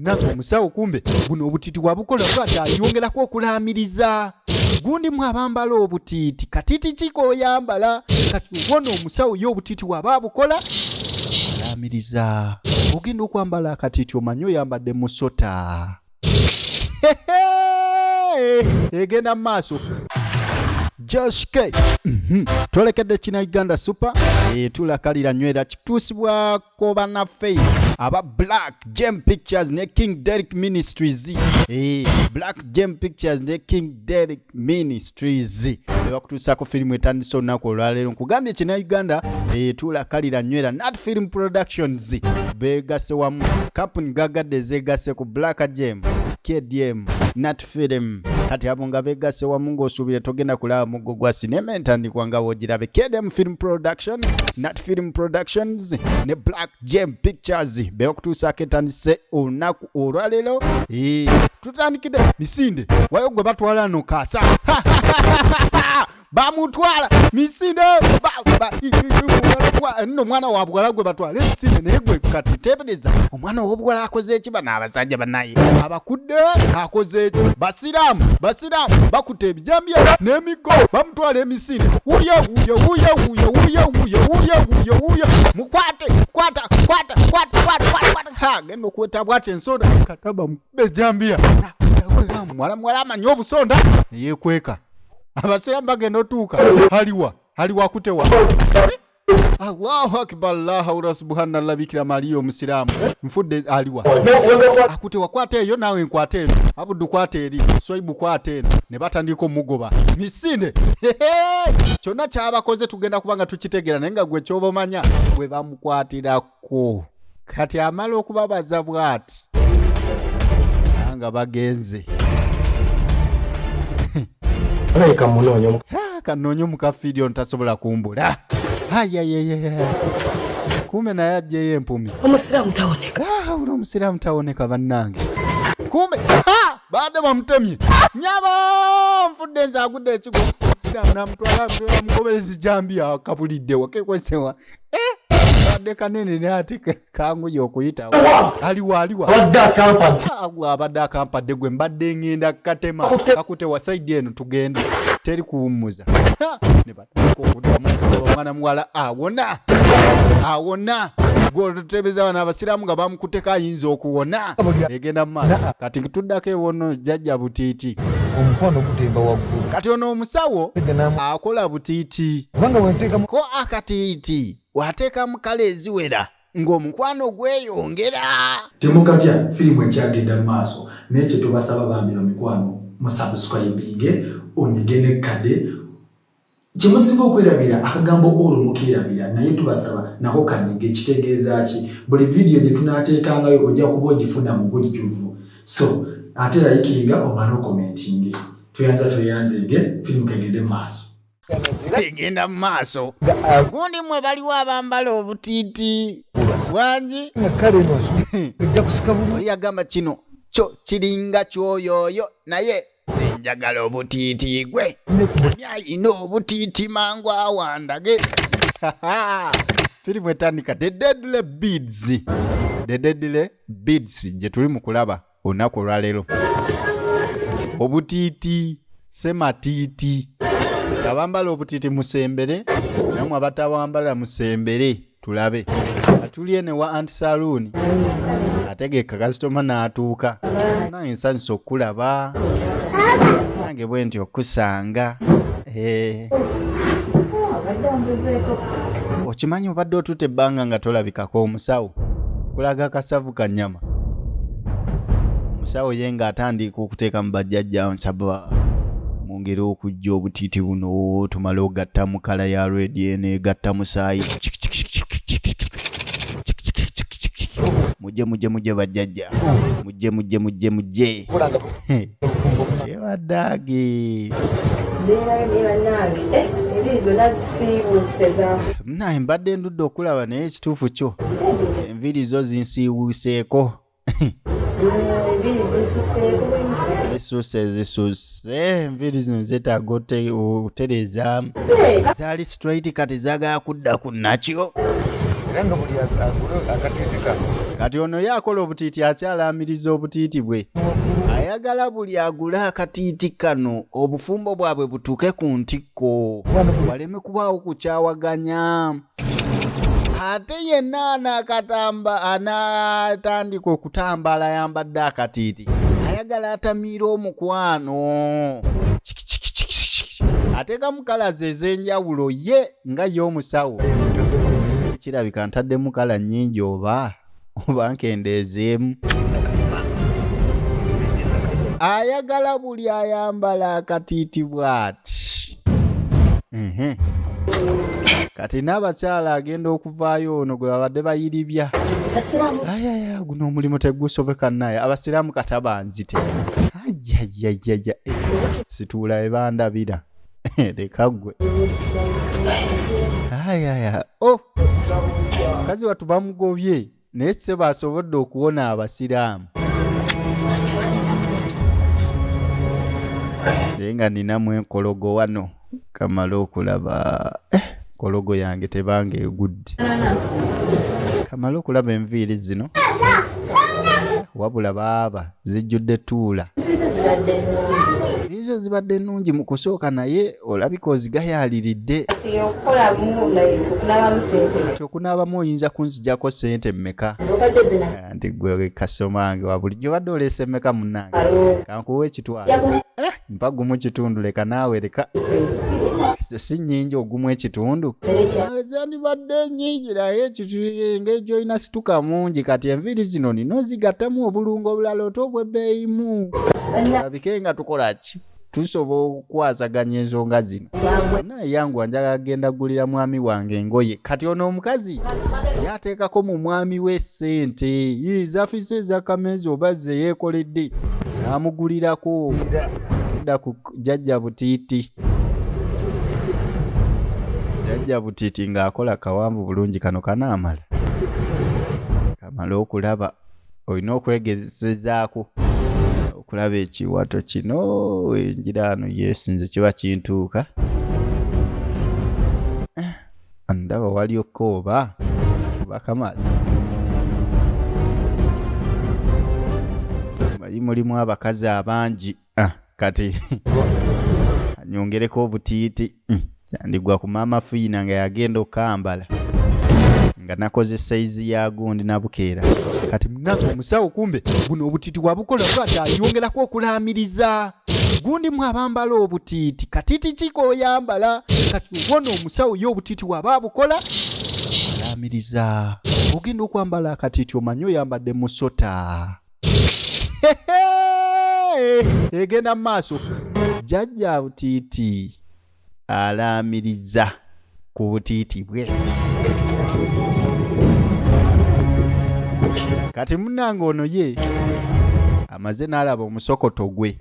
nange omusawo kumbe buno obutiiti wabukola bwati ayongerako okulamiriza gundi mwabambala obutiiti katiiti kikoyambala kati ubona omusawo yo obutiiti waba abukola alamiriza ogenda okwambala akatiiti omanyi oyambadde musota egenda mu maaso Josh K. Tolekedde kina Uganda Super. Tulakalira nywera kituusibwako bannaffe aba Black Gem Pictures ne King Derek Ministries. Black Gem Pictures ne King Derek Ministries. Bakutuusako firimu etandise olunaku olwaleero. Nkugambye kina Uganda tulakalira nywera Nat Film Productions. Beegase wamu. Company gagadde zeegase ku Black Gem. KDM Nat Film kati abo nga beegase wamu ng'osuubire togenda kulaba muggo gwa sinema entandikwa nga wogirabe KDM Film Production Nat Film Productions ne Black Gem Pictures beokutuusaako etandise olunaku olwaleero tutandikidde Misinde wayo gwe batwala no kaasa bamutwala Misinde nno mwana wa bwala gwe batwala Misinde naye gwe kati teebereza omwana w'obwala akoze ekiba n'abasajja bannaye abakudde akoze eki basiraamu bakutte ebijambya n'emiggo bamutwala Emisinde wuye mukwate kwata genda okweta bwate ensonda kataba mubejambya mwala amanyi obusonda neyekweka abasiraamu bagenda otuuka haliwa akutewa Allahu akbar la hawla subhanallah bikira Maria omusiraamu nfudde aliwa akutewa kwate eyo nawe nkwate eno abudu kwate eri soibu kwate eno ne batandika omugoba Misinde kyonna kyabakoze tugenda kubanga tukitegera naye nga gwe kyobamanya gwe bamukwatirako kati amala okubabaza bwati nga bagenze kanonyo mukafidio ntasobola kumbula kume naye ajjeyo empumi omusiraamu tawoneka uno omusiraamu tawoneka bannange kume baade bamutemye nyaba nfudde nze agudde ekigo omusiraamu namutwala mukobezi jambi akabulidde wakekwesewa badde kanene ne ate kanguye okuyitawo aliwa abadde akampadde gwe mbadde ngenda katema kakute wa side eno tugende teri kuwummuza ne batako okuddamu omwana muwala awona gwotebeza bana abasiraamu nga bamukuteka ayinza okuwona egenda mu maaso kati tuddako ewono jjajja butiiti omukwano gutemba waggulu kati ono omusawo akola butiiti ko akatiiti wateeka mu kala eziwera ng'omukwano gweyongera temukatya firimu ekyagenda mu maaso naye kye tubasaba bambi bamikwano musubscribinge onyige nekkade kyemusinga okwerabira akagambo olwo mukiirabira naye tubasaba nako kanyige kitegeeza ki buli vidiyo gye tunaateekangayo ojja kuba ogifuna mu bujjuvu so ate layikinga omala okomentinge tweyanzenge firimu kegende mu maaso egenda mu maaso gundi mwe baliwo abambala obutiiti bwangi oli yagamba kino kyo kiringa kyoyooyo naye njagala obutiiti gwe ayina obutiiti mangu awandage firimu etandika The Deadly Beads gye tuli mu kulaba olunaku olwaleero obutiiti sematiiti abambala obutiiti musembere namwe abatabambala musembere tulabe atulye ne wa anti saloon ategeka kasitoma n'atuuka nange nsanyusa okulaba nange bwe nti okusanga okimanyi obadde otuta ebbanga nga tolabikako omusawo kulaga akasavu ka nnyama omusawo ye ng'atandika okuteeka mu bajjajja nsaba mungere okujja obutiiti buno tumale ogatta mu kala ya redi eneegatta musaayi mujje bajjajja mujje ewaddaage naye mbadde ndudde okulaba naye ekituufu kyo enviri zo zinsiiwuuseeko zisuuse enviri zino zetaaga otereezaamu zaali straight kati zaagala kudda ku nakyo era nga buli akatiitika kati ono yakola obutiiti akyalaamiriza obutiiti bwe ayagala buli agula akatiiti kano obufumbo bwabwe butuuke ku ntikko waleme kubaawo kukyawaganya ate yenna anaatandika okutambala ayambadde akatiiti ayagala atamiira omukwano ateekamu kalazi ez'enjawulo ye nga y'omusawo kirabika ntaddemu kala nnyingi oba nkendeezeemu ayagala buli ayambala akatiiti bw'ati kati n'abakyala agenda okuvaayo ono gwe babadde bayiribya ayaya guno omulimu tegusobeka naye abasiraamu katabanzite ayayayaya situula ebandabira leka gwe ayaya kazi watu bamugobye naye se basobodde okuwona abasiraamu naye nga ninamu enkologo wano kamala okulaba kologo yange tebanga egudde kamala okulaba enviiri zino wabula baaba zijjudde tuula ezo zibadde nnungi mu kusooka naye olabika ozigayaliridde okunaabamu oyinza kunzijjako ssente mmeka nti gwe kasomange wa bulijjo badde oleese mmeka munnange kankuwa ekitwalo mpa gumu kitundu leka naawe leka si nnyingi ogumu ekitundu zandibadde nnyingi naye ng'egyoyina situka mungi kati enviiri zino nino zigattamu obulungo obulala ote obwebbeeyimu olabike nga tukola ki tusobola okukwasaganya ensonga zino naye yangu njagala genda gulira mwami wange engoye kati ono omukazi yateekako mu mwami we ssente zafise ezakameezi oba ze yeekoledde n'amugulirako dda ku jjajja butiiti jjajja butiiti ng'akola kawanvu bulungi kano kanaamala kamala okulaba olina okwegezezaako okulaba ekiwato kino enjira ano yeesinze kiba kintuuka ndaba waliokko oba kamala bali mulimu abakazi abangi kati anyongereko obutiiti kyandigwa ku maama fiina nga yagenda okukambala nga nakoze saizi ya gundi nabukeera kati munange omusawo kumbe guno obutiiti wabukola bwati ayongerako okulaamiriza gundi mwabambala obutiiti katiiti kiko oyambala kati obona omusawo ye obutiiti waba abukola alaamiriza ogenda okwambala akatiiti omanyi oyambadde musota egenda mu maaso jjajja butiiti alaamiriza ku butiiti bwe kati munnange ono ye amaze n'alaba omusokoto gwe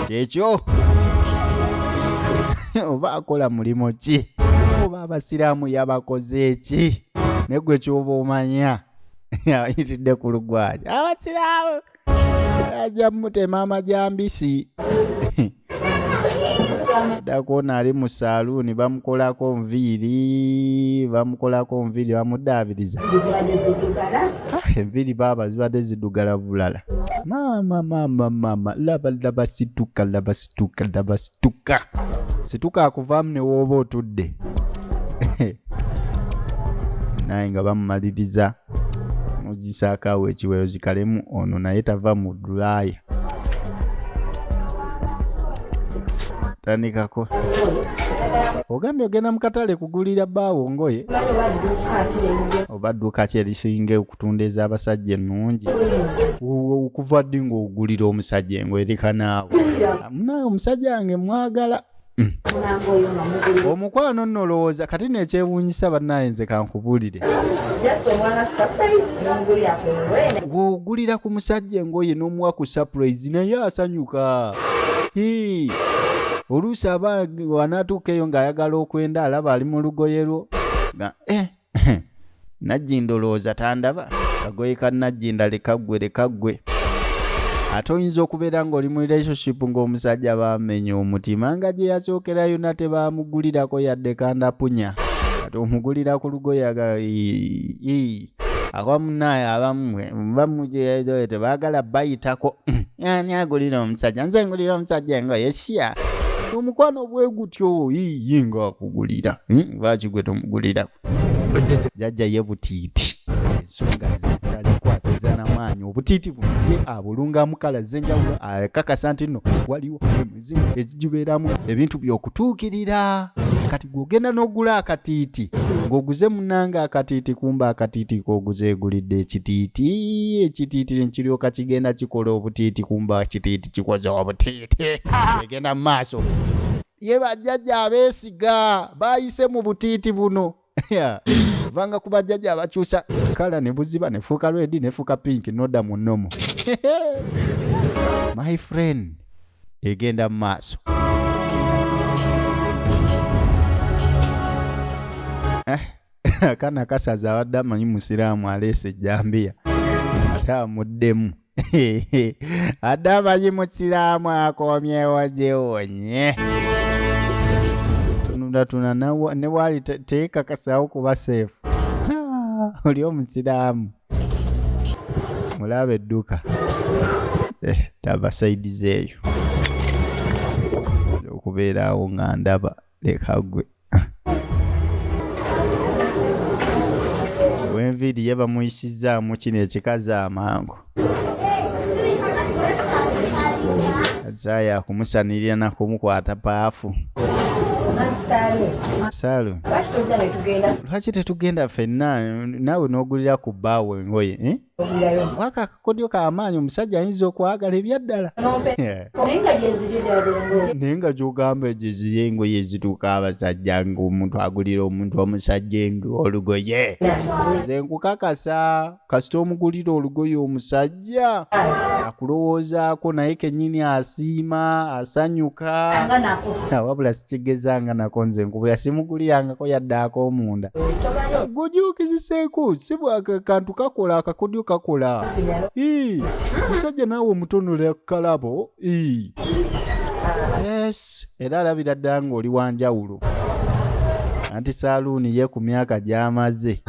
kyekyo oba akola mulimo ki oba abasiraamu yabakoze ki negwe kyoba omanya ayitidde ku lugwaja abasiraamu ajja mutema amajambisi dakona ali mu saaluuni bamukolako nviiri bamudaabiriza enviiri baaba zibadde ziddugala bulala mama laba situka akuvaamu ne wooba otudde naye nga bamumaliriza mugisaakaawo ekiweero zikalemu ono naye tava mu dulaaya tandikako ogambye ogenda mu katale kugulira bbaawo ngoye oba dduuka ki erisinga okutunda ez'abasajja ennungi okuva ddi ng'ogulira omusajja engoye erika naawe munaye omusajja wange mwagala omukwano nno olowooza kati nekyewuunyisa bannaye nze kankubulire w'ogulira ku musajja engoye n'omuwa ku surprise naye asanyuka oluusi aba wanaatuuka eyo ng'ayagala okwenda alaba ali mu lugoye lwo najjinda olowooza tandaba kagoye ka najjinda leka ggwe ate oyinza okubeera ng'oli mu relationship ng'omusajja baamenya omutima nga gye yasookera yonna tebaamugulirako yadde kandapunya kati omugulira ku lugoye awamunaye abamu tebaagala bayitako ani agulira omusajja nze ngulira omusajja engoye siya omukwano bwe gutyo nga akugulira lwaki gwe tomugulirako jjajja ye butiiti ensonga zitalikwasiza n'amaanyi obutiiti buno ye abulungamu kala z'enjawulo akakasa nti nno waliwo emizimu egibeeramu ebintu by'okutuukirira kati gw'ogenda n'ogula akatiiti ng'oguze munnanga akatiiti kumba akatiiti k'oguze egulidde ekitiiti nkiryoka kigenda kikola obutiiti kumba ekitiiti kikoze obutiiti egenda mu maaso ye bajjajja abeesiga baayise mu butiiti buno vanga ku bajjajja abakyusa kala ne buziba nefuuka redi nefuuka pinki nodda mu nnomo my friend egenda mu maaso akana kasaza abadde amanyi musiraamu aleese ejjambiya ate amuddemu adde amanyi musiraamu akoomyewo gyewonye tunula ne wali teekakasawo kuba seefu oli omusiraamu mulaba edduka tabasaidizeeyo okubeeraawo nga ndaba leka gwe wenviiri ye bamuyisizaamu kino ekikazi amangu azaya akumusanirira nakumukwata paafu Salu lwaki tetugenda ffenna naawe n'ogulira ku bbaawo engoye waka akakodyo k'amaanyi omusajja ayinza okwagala ebyaddala naye nga gy'ogamba egyo ziri engoye ezituuka abasajja ng'omuntu agulira omuntu omusajja olugoye nze nkukakasa kasita omugulira olugoye omusajja akulowoozaako naye kennyini asiima asanyuka wabula sikigezanga nako nze nkubula simugulirangako yadde ak'omunda gojuukiziseeko si bwakantu kakola akakodyo kakola musajja naawe omutonole kalabo yes era alabira ddala ng'oli wanjawulo anti saaluuni ye ku myaka gy'amaze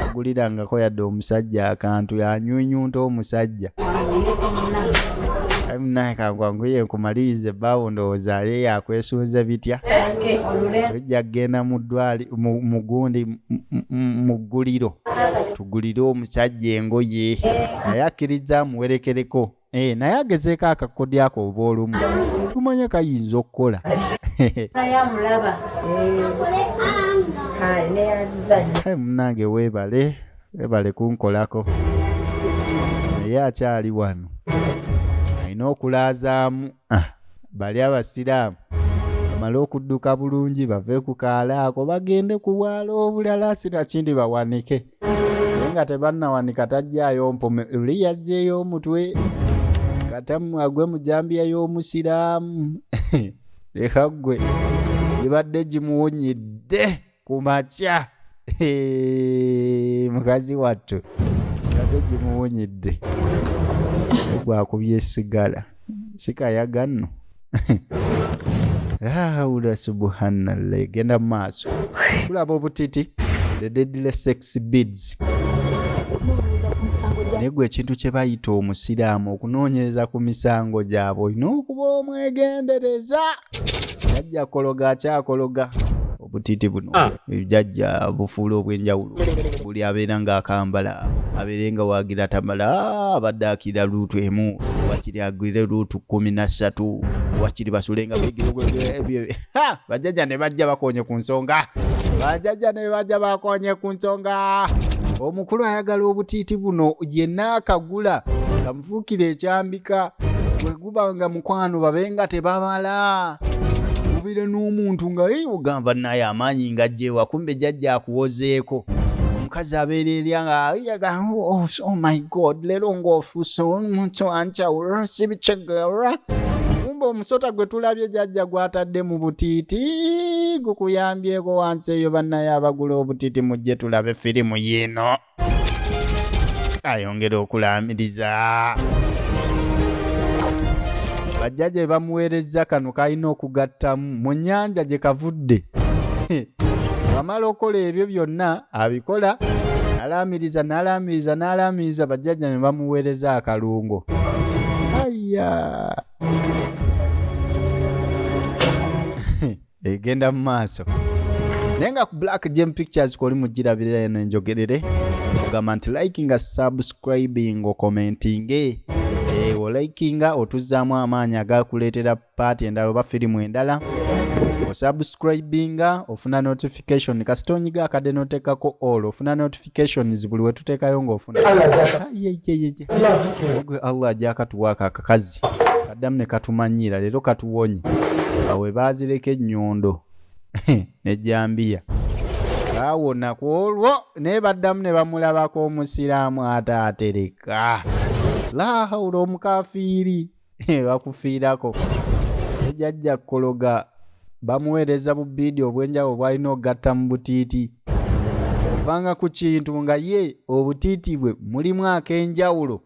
agulirangako yadde omusajja akantu yanyunyunta omusajja naye kangwanguye nkumalirize ebbaawo ndowooza ye yakwesuuza bitya tujja kgenda mu gundi mu gguliro tugulire omusajja engoye naye akkiriza amuwerekereko naye agezeeko akakodyo ako oba olumu tumanye kayinza okukola munnange weebale kunkolako naye akyali wano alina okulaazaamu bali abasiraamu bamale okudduka bulungi bave ku kaalaako bagende ku bwalo obulala sinakindi bawanike naye nga tebannawanika tajjaayo mpome oli yajjeeyo omutwe katamu agwe mu jambiya y'omusiraamu leka ggwe gibadde gimuwonyedde ku makya mukazi wattu gibadde gimuwonyedde gwakubye esigala sikayaga nno hawula subhanallah genda mu maaso tulaba obutiti the deadly sex beads naye gwe ekintu kye bayita omusiraamu okunoonyereza ku misango gyabwe olina okuba omwegendereza jajja kologa akyakologa obutiti buno jajja bufuula obw'enjawulo buli abeera ng'akambala abeere nga waagira tamala abadde akira luutu emu wakiri agwire luutu 13 wakiri basule nga beegire bajjajja ne bajja bakonye ku nsonga omukulu ayagala obutiiti buno yenna akagula kamufuukira ekyambika bwe guba nga mukwano babenga tebabala ubire n'omuntu nga ogamba naye amaanyi nga gyewa kumbe jjajja akuwozeeko omukazi abeererya nga oh my god leero ng'ofuuse omuntu anjawulo sibikyegera kumbe omusota gwe tulabye jjajja gwatadde mu butiiti gukuyambyeko wansi eyo bannaye abagula obutiiti mujje tulabe firimu yino ayongera okulamiriza bajjajja bamuweerezza kano kalina okugattamu mu nnyanja gye kavudde. Bamala okola ebyo byonna abikola n'alaamiriza bajjajja ne bamuweereza akalungo. Ayya egenda mu maaso naye nga ku Black Gem Pictures koli mugirabirira eno enjogerere ogamba nti likinga, subscribing, commenting olikinga otuzzaamu amaanyi agakuleetera paati endala oba firimu endala. Osubscribinga ofuna notification kasita onyiga akadde noteekako all ofuna notifications buli we tuteekayo ng'ofuna. Gwe Allah ajja akatuwaako akakazi kaddamu ne katumanyiira leero katuwonye awe baazireka ennyondo nejjambiya baawona ku olwo naye baddamu ne bamulabako omusiraamu ataatereka la hawula omukafiiri bakufiirako. Ejjajja Kologa bamuweereza bu bidiyo obwenjawulo bw'alina okugatta mu butiiti vanga ku kintu nga ye obutiiti bwe mulimu ak'enjawulo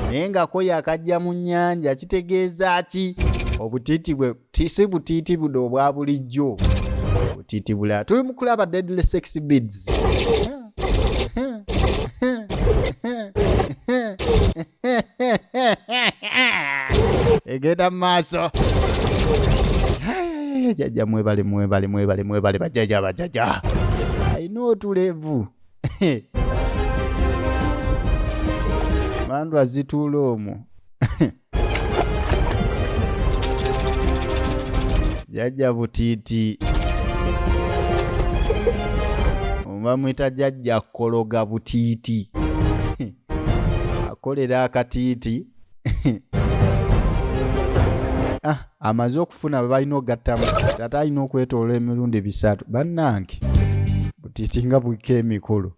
naye nga ko yakajja mu nnyanja kitegeeza ki? Obutiiti bwe si butiiti buno obwa bulijjo, butiiti bulala. Tuli mu kulaba Deadly Sexy Beads. Egenda mu maaso. Jajja mwebale bajjajja alina otulevu mandu azituula omwo. Jajja butiiti bamwita Jajja Kologa butiiti akolera akatiiti. Amaze okufuna balina ogattamu ate alina okwetoola emirundi 3 bannange butiiti nga bwika emikolo.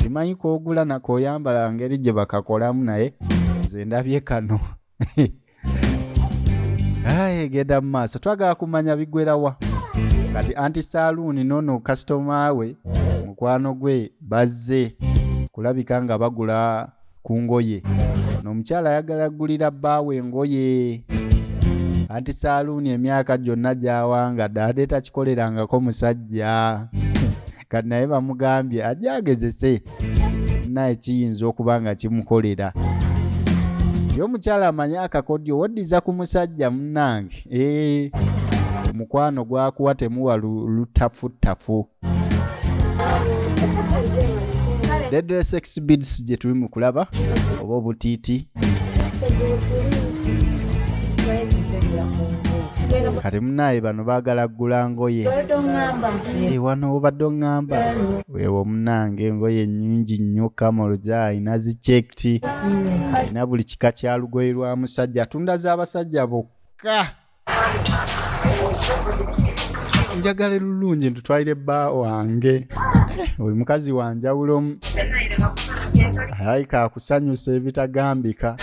Simanyi koogula nakooyambala ngeri gye bakakolamu naye nze ndabye kano. Egenda mu maaso twagala kumanya bigwerawa kati anti-saloon nono kasitoma we mukwano gwe bazze kulabika nga bagula ku ngoye. Omukyala ayagala gulira bbaawe engoye. Anti-saloon emyaka gyonna gy'awanga dade takikolerangako musajja kati naye bamugambye ajja agezese naye kiyinza okuba nga kimukolera. Omukyala amanyi akakodyo woddiza ku musajja munnange. Omukwano gwakuwa temuwa lutafu. Deadly Sexy Beads gye tuli mu kulaba oba obutiiti. Kati munnaye bano baagala ggula ngoye. Wano obadde oŋŋamba weewo munnange engoye nnyingi nnyo kamoloja alina zichekiti alina buli kika kya lugoye lwa musajja atunda z'abasajja bokka. Njagala lulungi ntutwalire bba wange oyo mukazi wanjawulo ayika akusanyusa ebitagambika.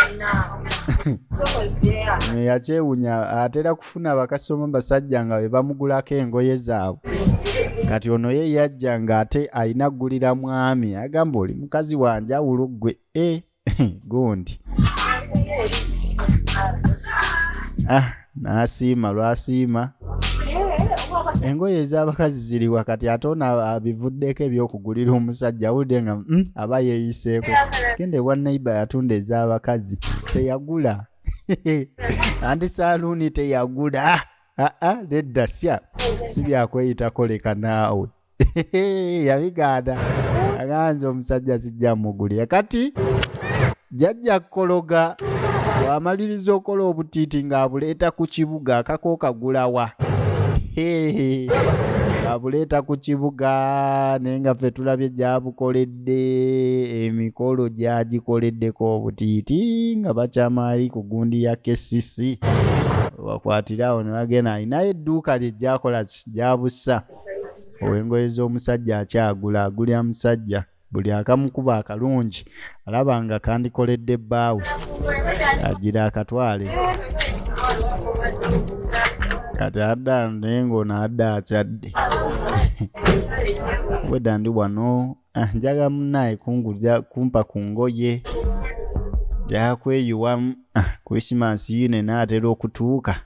Yakyewunya atera kufuna bakasoma basajja nga bwe bamugulako engoye zaabwe. Kati ono ye yajja nga ate alina ggulira mwami agamba oli mukazi wanjawulo gwe gundi. N'asiima lwasiima. Engoye ez'abakazi ziri wakati ate ono abivuddeko ebyokugulira omusajja awulidde nga aba yeeyiseeko. Genda ewa neighbor yatunda ez'abakazi teyagula. Anti-saloon teyagula. Nedda sya si byakweyitako leka naawe. Yabigaana aganze omusajja sijja mugulira. Kati Jajja Kologa bw'amaliriza okola obutiiti ng'abuleeta ku kibuga akako kagulawa. Abuleeta ku kibuga naye nga ffe tulabye gy'abukoledde emikolo gy'agikoleddeko obutiiti nga bakyamaali ku gundi ya KCC. Bakwatirawo ne bagenda alinayo edduuka lye gy'akola gy'abussa. Engoye z'omusajja akyagula agulira musajja buli akamukuba akalungi alaba nga kandikoledde bbaawe agira akatwale. Kati adda naye ng'ono adda akyadde. Wedda ndi wano njaga munnaye kumpa ku ngoye yakweyuwa Christmas yine naatera okutuuka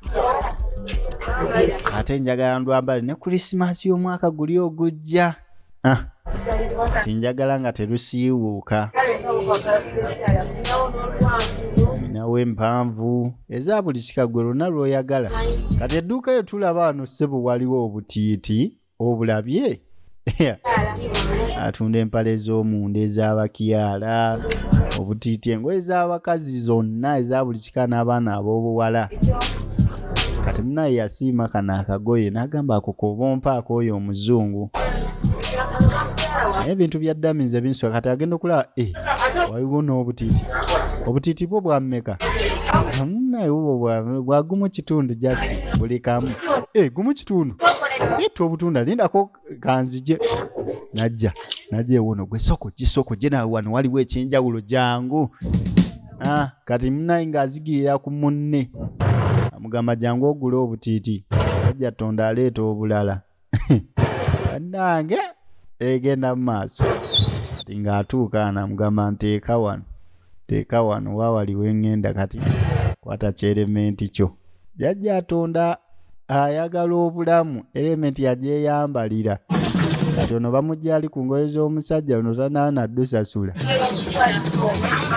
ate njagala ndwambale ne Christmas y'omwaka guli ogujja tinjagala nga terusiiwuuka nawe empanvu eza buli kikagwe lwonna lw'oyagala kati edduuka yo tulaba wano ssebo waliwo obutiiti obulabye atunda empale z'omunda ez'abakyala obutiiti engoye z'abakazi zonna eza buli kika n'abaana ab'obuwala kati munaye yasiima kano akagoye n'agamba ako kobompaako oyo omuzungu ebintu bya ddamizi ebinswa kati agenda okulaba waliwo n'obutiiti bwo bwammeka munaye bwagumu kitundu just buli kamu gumu kitundu obutunda lindako kanzije najja ewono gwe soko gye nawe wano waliwo ekyenjawulo jangu kati munaye ng'azigirira ku munne amugamba jangu ogule obutiiti ajja tonda aleeta obulala bannange egenda mu maaso kati ng'atuuka anamugamba nteeka wano waawaliwo eŋŋenda kati kwata kyerementi kyo jajja atonda ayagala obulamu elementi yagyeyambalira kati ono bamujja ali ku ngoye z'omusajja ono tanaanadusasula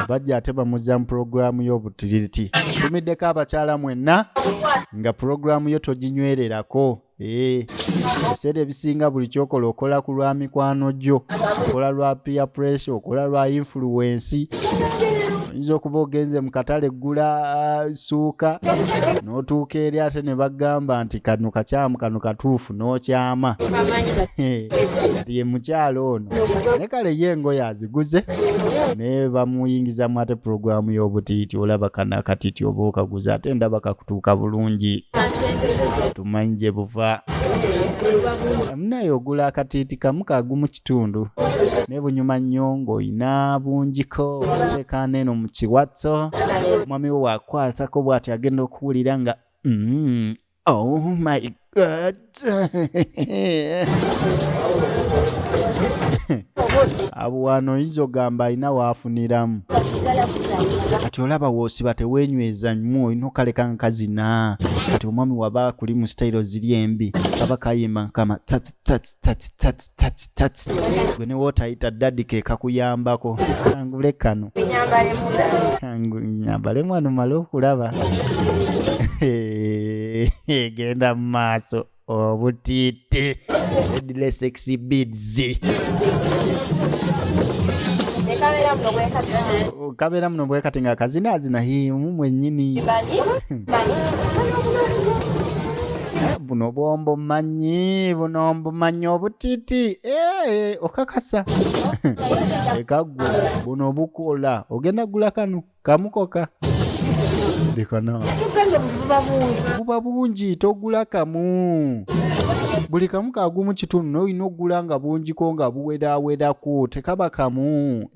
bajja ate bamuzza mu puroguramu y'obutiiti tumiddeko abakyala mwenna nga puroguramu yo toginywererako ebiseera ebisinga buli kyokola okola ku lwa mikwano gyo okola lwa peer pressure okola lwa influence oyinza okuba ogenze mu katale gula suuka n'otuuka eri ate ne bagamba nti kano kakyamu kano katuufu n'okyama kati ye mukyalo ono ne kale ye engoye aziguze ne bamuyingizamu ate puroguramu y'obutiiti olaba kana akatiiti oba okaguza ate ndaba kakutuuka bulungi tumanyi gye buva munaye ogula akatiiti kamu kagumu kitundu ne bunyuma nnyo ng'oyina bungiko teekaana eno mu kiwatso mwami we wakwasako bw'ati agenda okuwulira nga oh my god abo wano oyinza ogamba alina waafuniramu kati olaba woosiba teweenyweza nnyo olina okaleka nga kazina kati omwami waba kuli mu sitayiro ziri embi kaba kayimba nkama tsats gwe ne wootayita daddi ke kakuyambako kangule kano nyambalemu wano male okulaba genda mu maaso obutiiti edile sexy beads kabeera muno bwe kati nga kazinaazina himu mwennyini buno bwombumanyi obutiiti okakasa ekagwe buno bukola ogenda gula kano kamukoka dekana buba bungi togula kamu buli kamu kagumu kitundu n'olina ogula nga bungiko nga buwerawerako tekaba kamu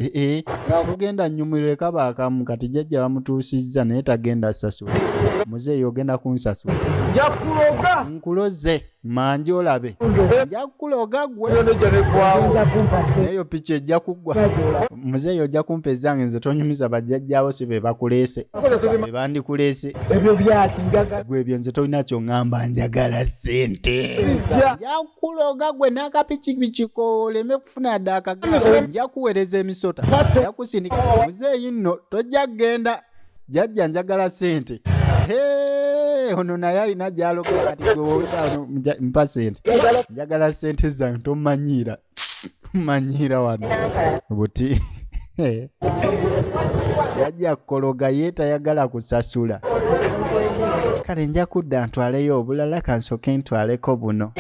ogenda nnyumirire kaba akamu kati jjajja bamutuusizza naye tagenda sasula muzeeyi ogenda kunsasula nkuloze manje olabe nja kukuloga gwe nayo picha ejja kuggwa muzeeyi ojja kumpa ezange nze tonyumiza bajjajjaawo si be bakuleese be bandikuleese gwe ebyo nze tolina kyongamba njagala ssente nja kukuloga gwe n'akapikipikiko oleme kufuna ddaaka nja kuweereza emisota nja kusindika muzeeyi nno tojja kgenda jjajja njagala ssente ono naye alina gyalokola kati gwe mpa ssente njagala ssente zange tomanyiira manyiira wano buti yajja kukologa ye tayagala kusasula kale nja kudda ntwaleyo obulala kansooke ntwaleko buno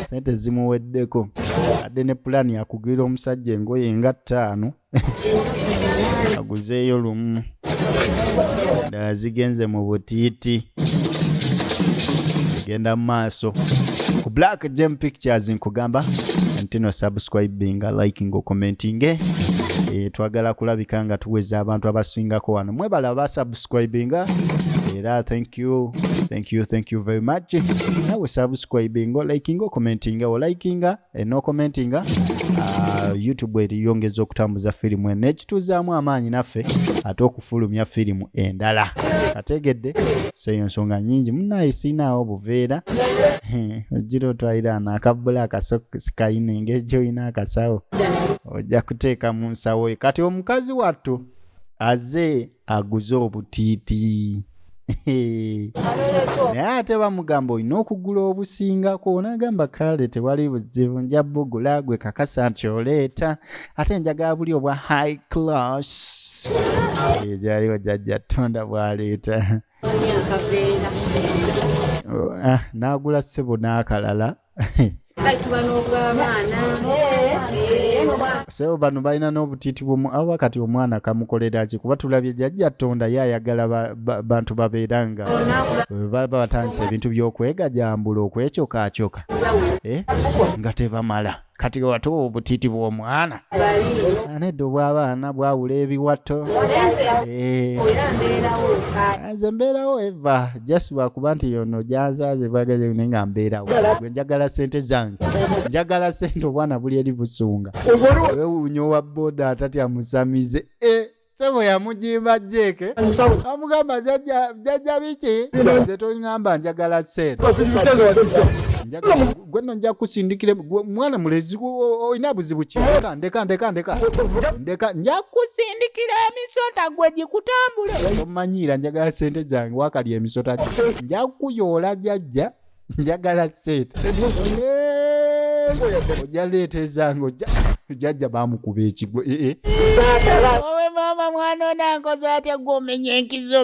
ssente zimuweddeko adde ne pulaani yakugwira omusajja engoye nga 5 aguzeeyo lumu ddala zigenze mu butiiti genda mu maaso ku Black Gem Pictures nkugamba ntino subscribinga likinga commentinga twagala kulabika nga tuweza abantu abasingako wano mwebala basubscribinga era thank you very much. Nawe subscribing, liking, commenting, likinga no commenting. YouTube eriyongeza okutambuza firimu eno ekituzaamu amaanyi naffe ate okufulumya firimu endala. Ategedde seyo nsonga nyingi munaye sinaawo buveera ojira otwalira nakabula akasokisikaine ng'ejoyina akasawo ojja kuteeka mu nsawo kati omukazi wattu aze aguze obutiiti naye ate bamugamba olina okugula obusingako n'agamba kale tewali buzibu nja bugula gwe kakasa nti oleeta ate njagala buli obwa high class gyaliwo jjajja tonda bwaleeta n'agula ssebo n'akalala sebo bano balina n'obutiiti bwomu awa kati omwana kamukolera ki kuba tulabye jjajja tonda ye ayagala bantu babeeranga baba batandisa ebintu by'okwegajambula okwecokaacoka nga tebamala kati watuwa obutiiti bw'omwana anedda obw'abaana bwawula ebiwato nze mbeerawo eva just lwakuba nti yono gyanzaaze bwagaze nga mbeerawo gwe njagala ssente zange njagala ssente obwana buli eri busunga wewuunyo wa booda atatya musamize sebo yamugimba jeke amugamba jjajja biki nze tongamba njagala ssente gweno nja kusindikira mwana mulezi olina buzibu ki ndeka nja kusindikira emisota gwe gikutambule omanyira njagala ssente zange wakali emisota nja kuyoola jjajja njagala ssente ojja leeta ezange jjajja bamukuba ekigwo owe maama mwana onankoza atya gwe omenya enkizi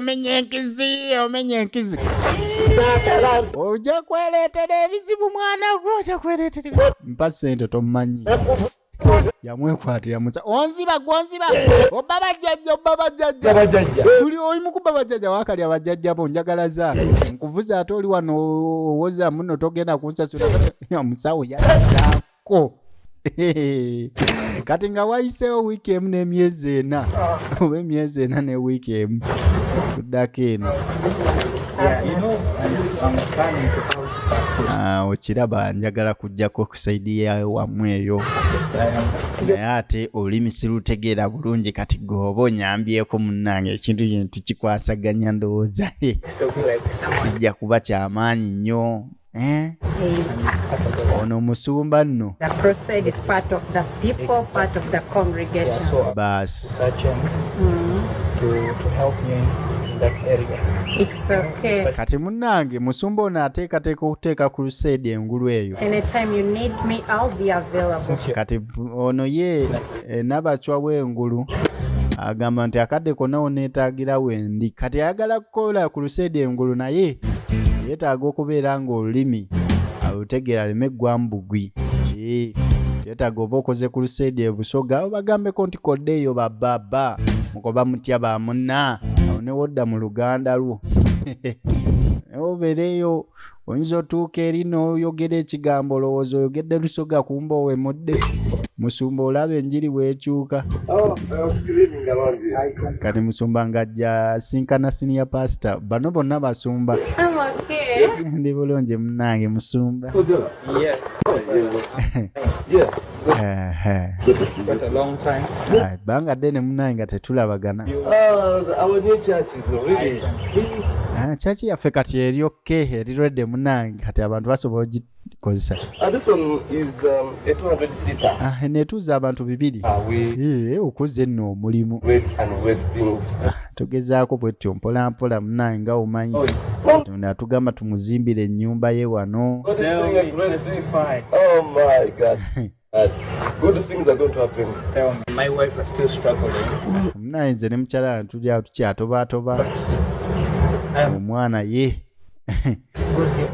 ojja kweleetera ebizibu mwana gwe ojja kweleetera mpa ssente tomumanyi yamwekwatira musa onziba obba bajjajja tuli oli mukuba bajjajja wakali abajjajja bo njagala zange nkuvuza ate oli wano owoza muno togenda kunsasula musawo yazaako kati nga wayiseewo wiiki emu n'emyezi ena oba emyezi ena ne wiiki emu tuddako eno okiraba njagala kujjako okusaidiya wamu eyo naye ate olulimi sirutegeera bulungi kati gooba onyambyeko munnange ekintu kino tukikwasaganya ndowooza kijja kuba kyamaanyi nnyo ono musumba nno baasi It's okay. Kati munnange musumba ono ateekateeka okuteeka ku crusade engulu eyo. Anytime you need me, I'll be available. Kati ono ye nabachwa w'engulu agamba nti akadde konna oneetaagira wendi. Kati ayagala kukola crusade engulu naye yeetaaga okubeera ng'olulimi alutegeera leme ggwambugwi. Yeetaaga oba okoze crusade ebusoga obagambeko nti koddeeyo bababa mukoba mutya bamunna ne wodda mu luganda lwo obeereyo oyinza otuuka eri n'oyogera ekigambo olowooza oyogedde lusoga kumba owemudde musumba olaba enjiri weekyuka kati musumba ng'ajja asinkana senior pastor bano bonna basumba ndi bulungi munnange musumba banga ddene munnange nga tetulabagana church yaffe kati eryokke erirwedde munnange kati abantu basobola ogikozesa neetuuza abantu 2 okoze nno omulimu tugezaako bwetyo mpola mpola munnange nga omanyi atugamba tumuzimbire ennyumba ye wano. Good things are going to happen. Tell me, my wife is still struggling. Nze ne mukyala tuli awo tukyatobaatoba omwana ye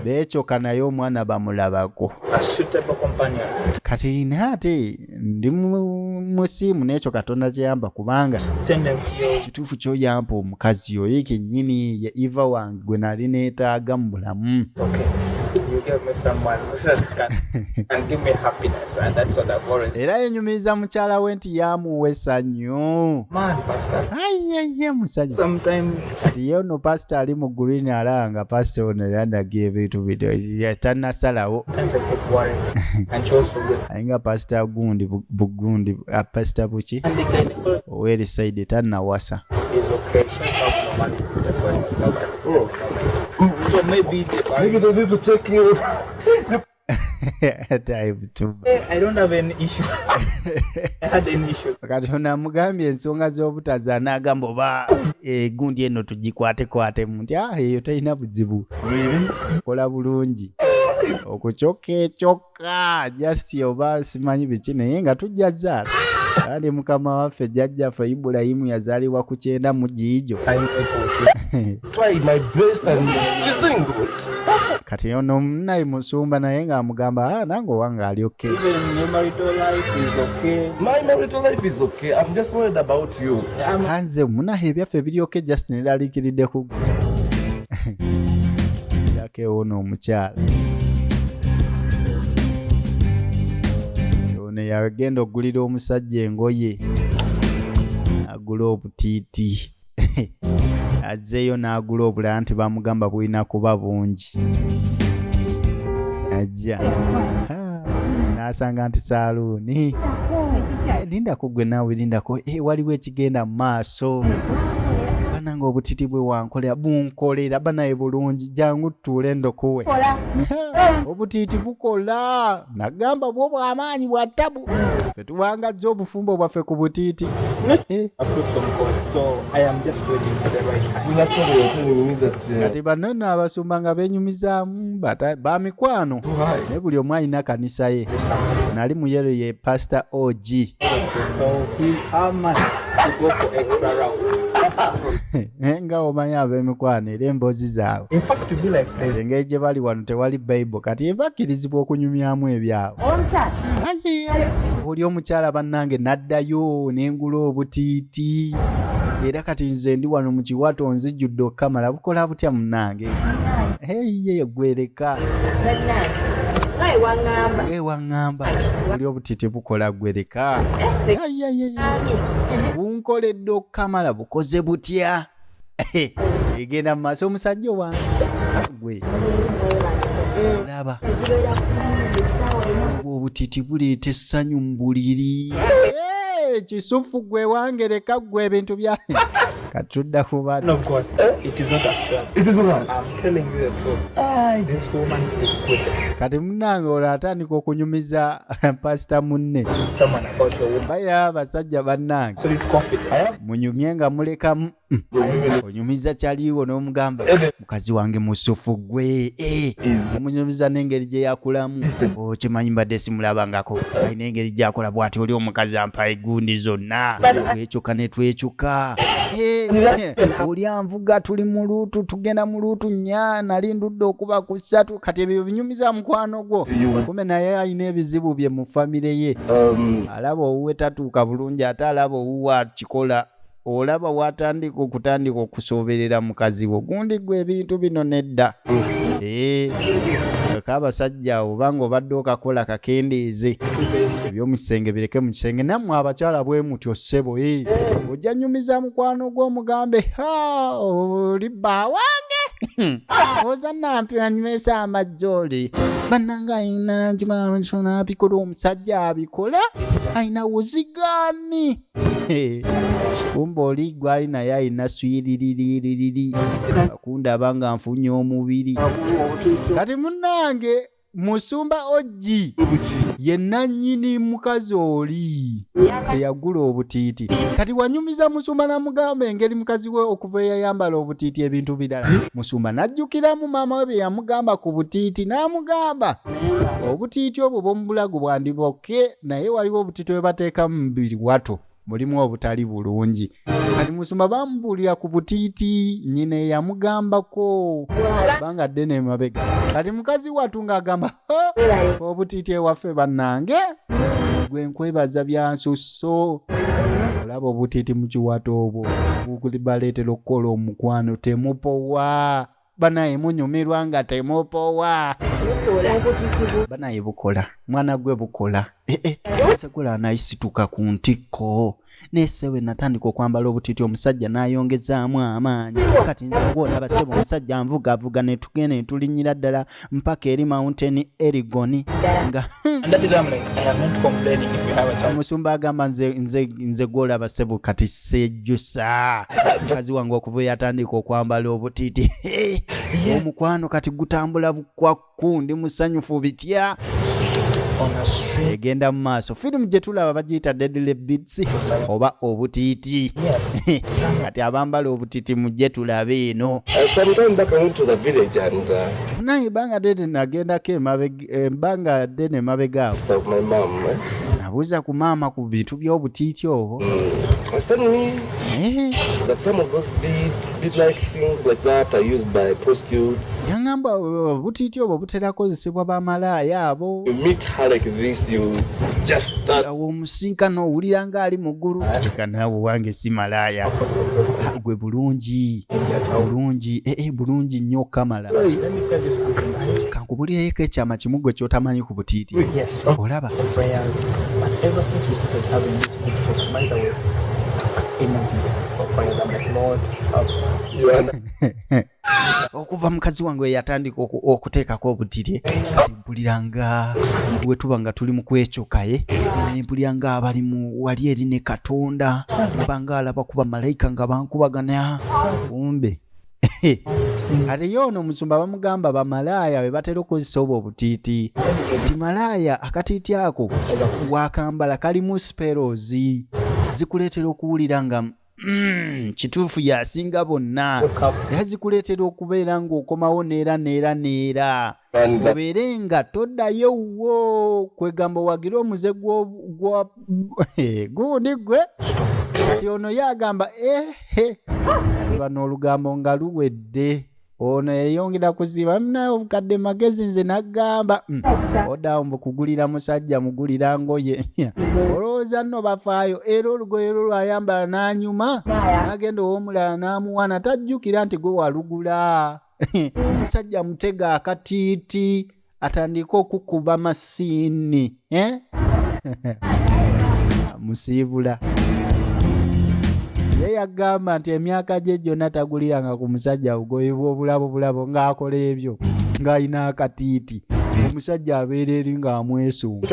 beecoka naye omwana bamulabako kati naate ndi musiimu n'ekyo Katonda kyeyamba kubanga kituufu kyoyampa omukazi oyo kennyini ye Eva wange gwe nali neetaaga mu bulamu you give me someone that can give me happiness, and that's what I've always. Era yenyumiriza mukyala we nti yamuwa essanyu. Man, Pastor. Ayayya musajja. Sometimes Kati ye ono pasita ali mu green alanga pasita ono yandaga ebintu bino tannasalawo. I keep worrying, and she also good. Ayinga pasita gundi bugundi pasita buki And the guy oweri side tannawasa. is okay. She has normality. That's what it's covered. So maybe they need to check you. I don't have any issue. I had any issue. Kati ono amugambye ensonga z'obutaza n'agamba oba gundi eno tugikwate nti eyo talina buzibu. Kola bulungi. Okukyokka just oba simanyi biki naye nga tujjaza. Kandi mukama waffe jjajjaffe Ibulayimu yazaalibwa ku 9 mu Giijo. Try my best and she's doing good. Kati ono naye musumba naye ng'amugamba nange owange ali okay. Even your marital life is okay. My marital life is okay. I'm just worried about you. Hanze munahe ebyaffe biri okay just neraliikiridde ku yake ono omukyala. Ono yagenda okugulira omusajja engoye agula obutiiti azzeeyo n'agula obulala nti bamugamba bulina kuba bungi ajja n'asanga nti saaluuni lindako gwe naawe lindako waliwo ekigenda mu maaso bananga obutiiti bwe wankolera bunkolera banaye bulungi jangu tutuule ndokuwe obutiiti bukola nagamba bwo bw'amaanyi bwa ttabu ffe tuwangazza obufumbo bwaffe ku butiiti. I feel some God, so I am just waiting for the right time. That's what you're telling me that Kati bano nno abasumba nga beenyumizaamu ba mikwano naye buli omu alina kanisa ye. Nali mu yero ye Pastor OG. So how much to go for extra round? Nga omanyi ab'emikwano era emboozi zaabwe. In fact, to be like this, Engeri gye bali wano tewali Bible kati bakkirizibwa okunyumyamu ebyabwe. Oli omukyala bannange n'addayo n'engula obutiiti era kati nze ndi wano mu kiwato nzijjudde okukamala bukola butya munnange. Ye gwereka waŋŋamba oli obutiiti bukola gwereka bunkoledde okukamala bukoze butya egenda mu maaso omusajja wange gwe olaba obutiiti buleeta essanyu mu buliri kisufu gwe wange leka gwe ebintu bya kati tudda ku bantu. no God, it is not a spell. it is right. I'm telling you the truth. This woman is good. Kati munnange olwo atandika okunyumiza pasita munne Someone about the woman. baya abasajja bannange So it's confident. munyumye nga mulekamu onyumiza kyaliwo n'omugamba mukazi wange musufu gwe omunyumiza n'engeri gye yakulamu okimanyi mbadde simulabangako alina engeri gyakola bw'ati oli omukazi ampa egundi zonna twekyuka ne twekyuka oli anvuga tuli mu luutu tugenda mu luutu nya nali ndudde okuba ku 3 kati ebyo binyumiza mukwano gwo kume naye alina ebizibu bye mu famire ye alaba owuwe tatuuka bulungi ate alaba owuwe akikola olaba watandika okutandika okusoberera mukazi wo gundi gwe ebintu bino nedda abasajja obanga obadde okakola kakendeeze ebyomukisenge bireke mu kisenge nammwe abakyala bwe mutyo ssebo ojja nyumiza mukwano gw'omugambe oli bba wange oza nampi anywesa amajja oli bannanga ayina nabikola omusajja abikola ayina wuzigaani kumba oli gwali naye alina swiriririri akundaba nga nfunye omubiri kati munnange musumba oji yenna nnyini mukazi oli eyagula obutiiti kati wanyumiza musumba namugamba engeri mukazi we okuva eyayambala obutiiti ebintu birala musumba najjukiramu maama we bye yamugamba ku butiiti n'amugamba obutiiti obwo bw'omubulago bwandiboke naye waliwo obutiiti bwe bateeka mu biwato mulimu obutali bulungi kati musumba bamubuulira ku butiiti nyina eyamugambako banga ddene emabega kati mukazi watu ng'agamba obutiiti ewaffe bannange gwe nkwebaza byansusso olaba obutiiti mu kiwato obwo bukuli baleetera okukola omukwano temupowa banaye munyumirwa nga temupowa banaye bukola mwana gwe bukola sekola anayisituka ku ntikko nesewe natandika okwambala obutiti omusajja n'ayongezaamu amaanyi kati nze ng'olaba basebo omusajja nvugavuga ne tugenda ne tulinnyira ddala mpaka eri Mountain Elgon nga omusumba agamba nze gw'olaba sebo kati sejjusa mukazi wange okuva yatandika okwambala obutiti omukwano kati gutambula bukwakku ndi musanyufu bitya egenda mu maaso. Firimu gye tulaba bagiyita Deadly Beats oba obutiiti kati abambala obutiiti mujje tulabe eno. Sometime back I went to the village and naye banga dede nagendako embanga ddene emabega awo of my mom. nabuuza ku maama ku bintu by'obutiiti obwo. Was telling me that some of those bead-like things like that are used by prostitutes. Yangamba obutiiti obwo butera kozesebwa bamalaaya abo. You meet her like this, you just start. Omusinkano owulira ng'ali mu ggulu. Naawe wange si malaaya. Gwe bulungi bulungi nnyo Kamala. Kankubulireeko ekyama kimu gwe ky'otamanyi ku butiiti. Olaba Ever since we started having this good sex, by the way, okuva mukazi wange yatandika okuteekako obutiti mpulira nga bwe tuba nga tuli mu kwekyokaye mpulira nga abali mu wali eri ne Katonda mbanga alaba kuba malayika nga bankubagana kumbe ate yono omusumba bamugamba bamalaaya be batera okozesa obwo obutiiti nti malaaya akatiiti ako wakambala kalimu sparrows zikuleetera okuwulira nga kituufu yasinga bonna era zikuleetera okubeera ng'okomawo neera obeere nga toddayo wo kwegamba wagira omuze gundi gwe kati ono yagamba bano olugambo nga luwedde ono yeyongera kuziba naye obukadde magezi nze naggamba odawo mbukugulira musajja mugulira ngoye olowooza nno bafaayo era olugoye lwo lwayambala n'anyuma n'agenda ow'omulala n'amuwana tajjukira nti gwe walugula musajja mutega akatiiti atandika okukuba masiini musiibula ye yagamba nti emyaka gye gyonna taguliranga ku musajja bugoye bw'obulabo ng'akola ebyo ng'alina akatiiti omusajja abeera eri ng'amwesunga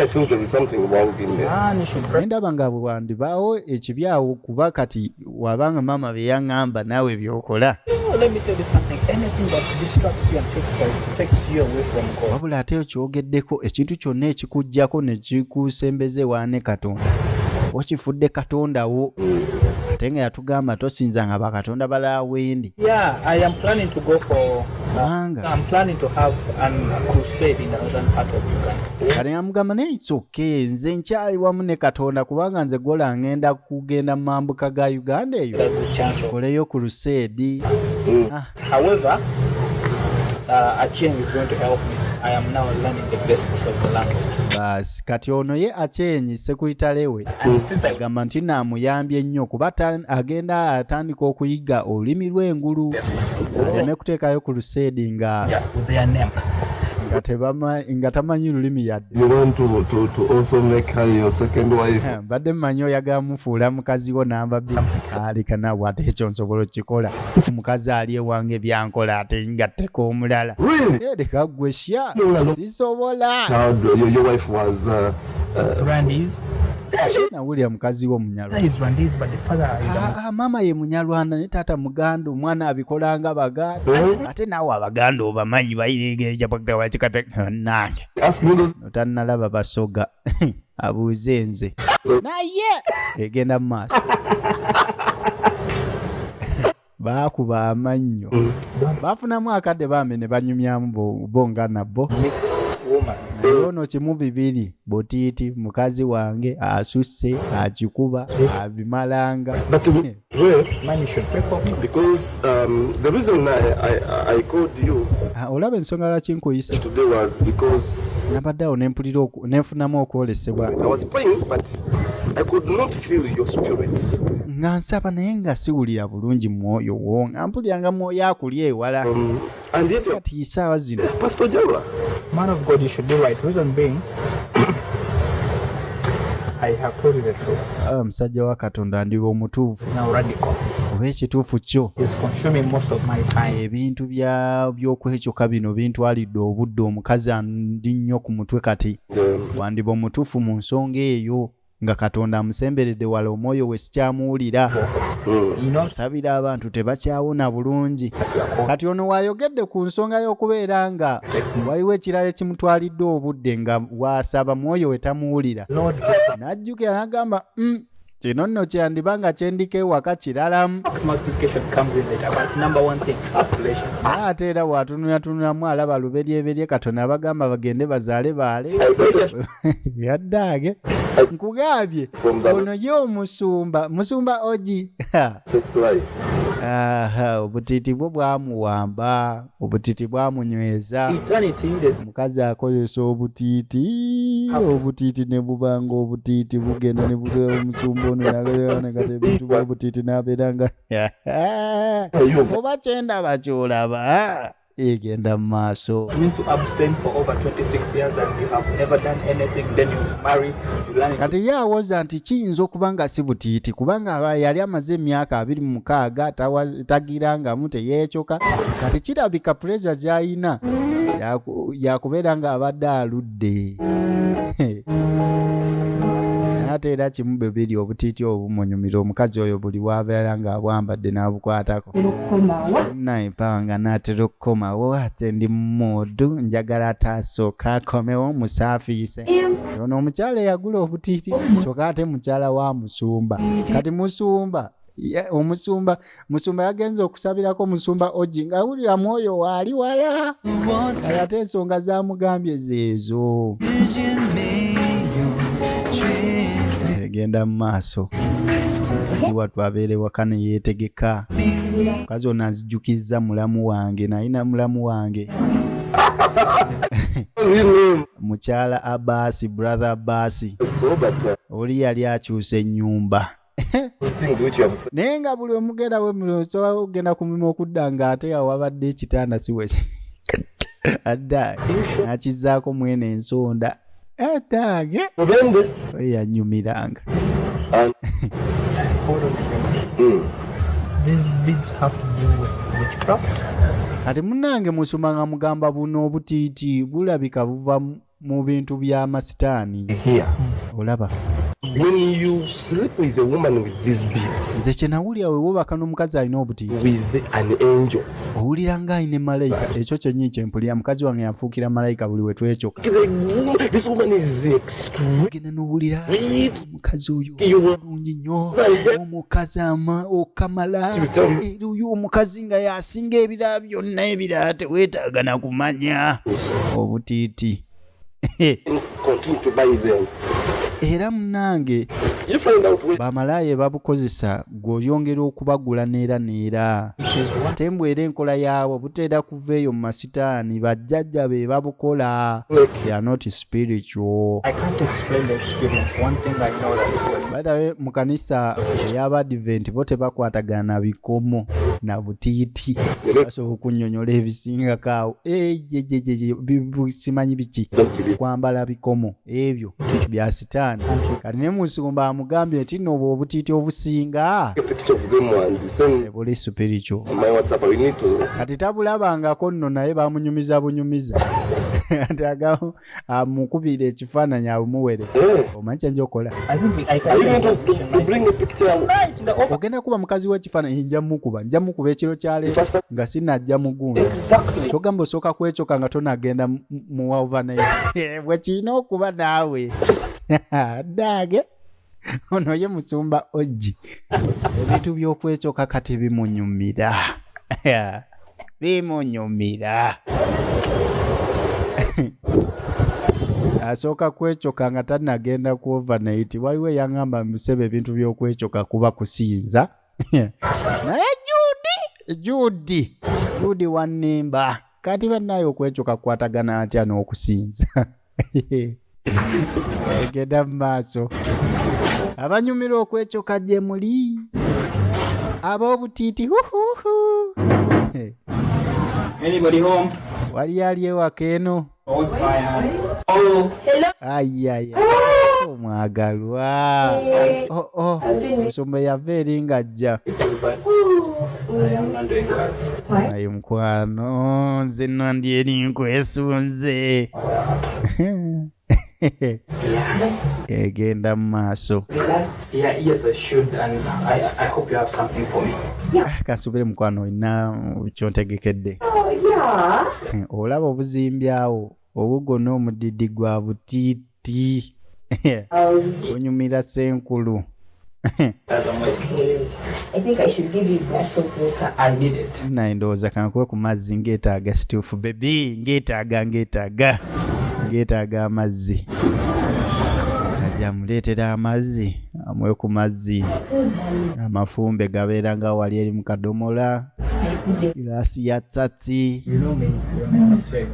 endaba nga bwandibaawo ekibyawo kuba kati wabanga maama be yaŋŋamba naawe by'okola wabula ate okyogeddeko ekintu kyonna ekikuggyako ne kikusembeze waane Katonda okifudde Katonda wo ate nga yatugamba tosinzanga bakatonda balala wendi. I am planning to go for I'm planning to have a crusade in the northern part of Uganda. Kale amugamba naye it's okay nze nkyali wamu ne Katonda kubanga nze gola ngenda kugenda mu mambuka ga Uganda eyo koleyo crusade. However, Acheng is going to help me. I am now learning the basics of the language. Bas kati ono ye Achenyi sekuritalewe agamba nti naamuyambye nnyo kuba agenda atandika okuyiga olulimi lw'engulu azeme kuteekayo ku lusedi nga nga tamanyi lulimi yadde. You want to also make her your second wife? Badde mmanyi oyagala mufuula mukazi wo namba alika naawe ate ekyo nsobola okikola mukazi ali ewange byankola ate ngatteko omulala leka ggwe sya sisobola. Your wife was Randy's. Nawulira mukazi wo Munyarwanda. He's Randy's, but the father is mama ye Munyarwanda ne taata Muganda omwana abikolanga Baganda ate naawe Abaganda obamanyi bayiregeja nange otannalaba basoga abuuze nze naye egenda mu maaso baakuba amannyo baafunamu akadde bambi ne banyumyamu bonga nabo ono kimu bibiri butiiti mukazi wange asusse akikuba abimalanga. Because the reason I called you olaba ensonga lwaki nkuyise today was because nabaddeawo nenfunamu okwolesebwa. I was praying but I could not feel your spirit. nga nsaba naye nga siwulira bulungi mwoyo wo nga mpuliranga mwoyo akulya ewala And yet you're kati isaawa zino Pastor Jawla. Man of God, you should do right. Reason being, I have told you the truth. Musajja wa Katonda ndi omutuufu Now radical. oba ekituufu kyo It's consuming most of my time. ebintu by'okwekyoka bino bintwalidde obudde omukazi ndi nnyo ku mutwe kati wandiba omutuufu mu nsonga eyo nga Katonda amusemberedde wala omwoyo we sikyamuwulira You know, sabira abantu tebakyawona bulungi kati ono wayogedde ku nsonga y'okubeera nga waliwo ekirala ekimutwalidde obudde nga wasaba mwoyo we tamuwulira Lord, n'ajjukira n'agamba kino nno kyandiba nga kyendika ewaka kiralamu multiplication comes in later. But number one thing, aspiration. ate era bw'atunulatunulamu alaba luberyeberye Katonda abagamba bagende bazaale baale yaddaage nkugambye ono ye musumba ogi Sex life. obutiiti bwo bwamuwamba obutiiti bwamunyweza Eternity, there's omukazi akozesa obutiiti ne bubanga obutiiti bugenda ne butera omusumba ono nabeeranagata ebintu by'obutiiti n'abeera nga oba kyendaba kyolaba egenda mu maaso means to abstain for over 26 years and you have never done anything, then you marry, you learn it. kati ye awoza nti kiyinza okuba nga si butiiti kubanga yali amaze emyaka 26 tagirangamu teyeekyoka kati kirabika pureza gy'ayina yakubeera nga abadde aludde ate era kimu bibiri obutiiti obumunyumira omukazi oyo buli wabeera nga abwambadde n'abukwatako naipanga n'atera okukomawo ate ndi mumudu njagala atasooka akomewo musaafiise ono omukyala eyagula obutiiti kyokka ate mukyala wa musumba kati musumba yagenze okusabirako musumba ogi nga wulira mwoyo waali wala ate ensonga zamugambye zeezo egenda mu maaso mukazi wattu abeere waka ne yeetegeka mukazi ono azijjukizza mulamu wange nayina mulamu wange mukyala Abasi brother Abasi oli yali akyusa ennyumba naye nga buli omugenda wemusobola okugenda ku mima okudda nga ate awo wabadde ekitanda siwe adda nakizzaako mwene ensonda atage yanyumiranga These beads have to do with witchcraft. kati munnange musuma nga mugamba buno obutiiti bulabika buva mu bintu by'amasitaani Here. olaba When you sleep with a woman with these beads, nze kye nawulira we wubaka n'omukazi alina obutiiti with an angel, owulira ng'ayina malayika ekyo kyennyini kye mpulira mukazi wange yafuukira malayika buli we twekyoka this woman is extreme. genda n'owulira omukazi oyo You- mulungi nnyo omukazi okamala era oyo omukazi nga yasinga ebirala byonna ebirala teweetaaga na kumanya obutiiti Continue to buy them. era munnange You find out where bamalaaye babukozesa gw'oyongera okubagula neera neera ate mbwera enkola yaabwe buteera kuva eyo mu masitaani bajjajja be babukola they are not spiritual. I can't explain the experience. One thing I know that is when By the way mu kanisa ey'Abadvent bo tebakwatagana na bikomo na butiiti basobola okunnyonnyola ebisingako awo simanyi biki kwambala bikomo ebyo bya sitaani kati ne musumba amugambye nti nno obwo obutiiti obusinga a picture of them and send buli spiritual my WhatsApp. We need to. kati tabulabangako nno naye bamunyumiza bunyumiza ati amukubira ekifaananyi abumuwereza omanyi kyenjokola I think I Are you can going to bring a picture? right in the office. ogenda kuba mukazi w'ekifaananyi nja mukuba ekiro kyaleero nga sinajja mugundi Exactly. kyogamba osooka kwekyoka nga tonagenda mu overnight bwe kirina okuba naawe ddaage ono ye musumba ogi ebintu by'okwekyoka kati bimunyumira bimunyumira asooka kwekyoka nga tanagenda ku overnight waliwo eyaŋŋamba musebe ebintu by'okwekyoka kuba kusinza naye Judi wannimba kati bannaye okwekyoka kukwatagana atya n'okusinza egenda mu maaso abanyumira okwecoka gye muli ab'obutiiti Anybody home? wali ali ewaka eno Oh, fire. Oh, ayaya omwagalwa musumba yava eri ng'ajja I am not doing well. ayi mukwano nze nandi eri nkwesunze egenda mu maaso Yeah, yes, I should, and I hope you have something for me. kasubire mukwano olina kyontegekedde olaba obuzimbyawo obugona omudidi gwa butiiti onyumira senkulu As I'm waiting. I think I should give you a glass of water. I need it. naye ndowooza kankuwe ku mazzi ngeetaaga situufu bebi ngeetaaga amazzi ajja muleetera amazzi amuwe ku mazzi amafumbe gabeera nga wali eri mu kadomola giraasi ya tsatsi You know me. You're my best friend.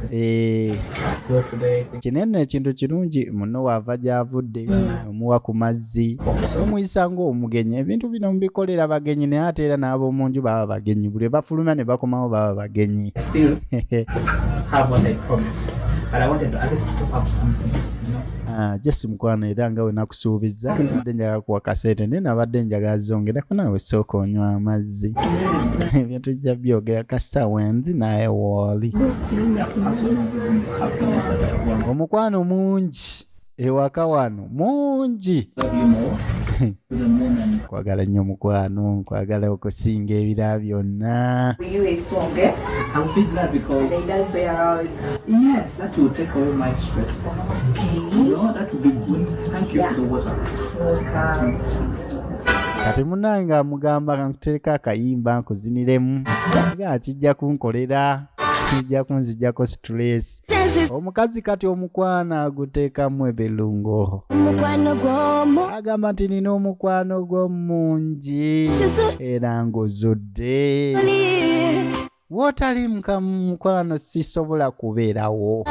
Go today. kinene ekintu kirungi muno waava gy'avudde omuwa ku mazzi omuyisa ng'omugenyi ebintu bino mubikolera bagenyi naye ate era n'ab'omu nju baba bagenyi buli bafuluma ne bakomawo baba bagenyi I still have what I promised, but I wanted to at least top up something, you know. jesi mukwano era nga we nakusuubiza nabadde njagala kuwa kasente naye nabadde njagala zongerako nawe sooka onywa amazzi ebintu jja byogera kasita wenzi naye wooli Happiness that I want. omukwano mungi ewaka wano mungi Love you more. To the moon and nkwagala nnyo mukwano nkwagala okusinga ebira byonna For you, a song, eh? I'll be glad because They dance way around. yes, that will take away my stress. You know, that will be good. Thank you for the water. kati munange amugamba kankuteeka akayimba nkuziniremu nga kijja kunkolera kijja kunzijjako stress omukazi kati omukwano aguteekamu ebirungo agamba nti nina omukwano gw'omungi era ng'ozudde wootali mukwano sisobola kubeerawo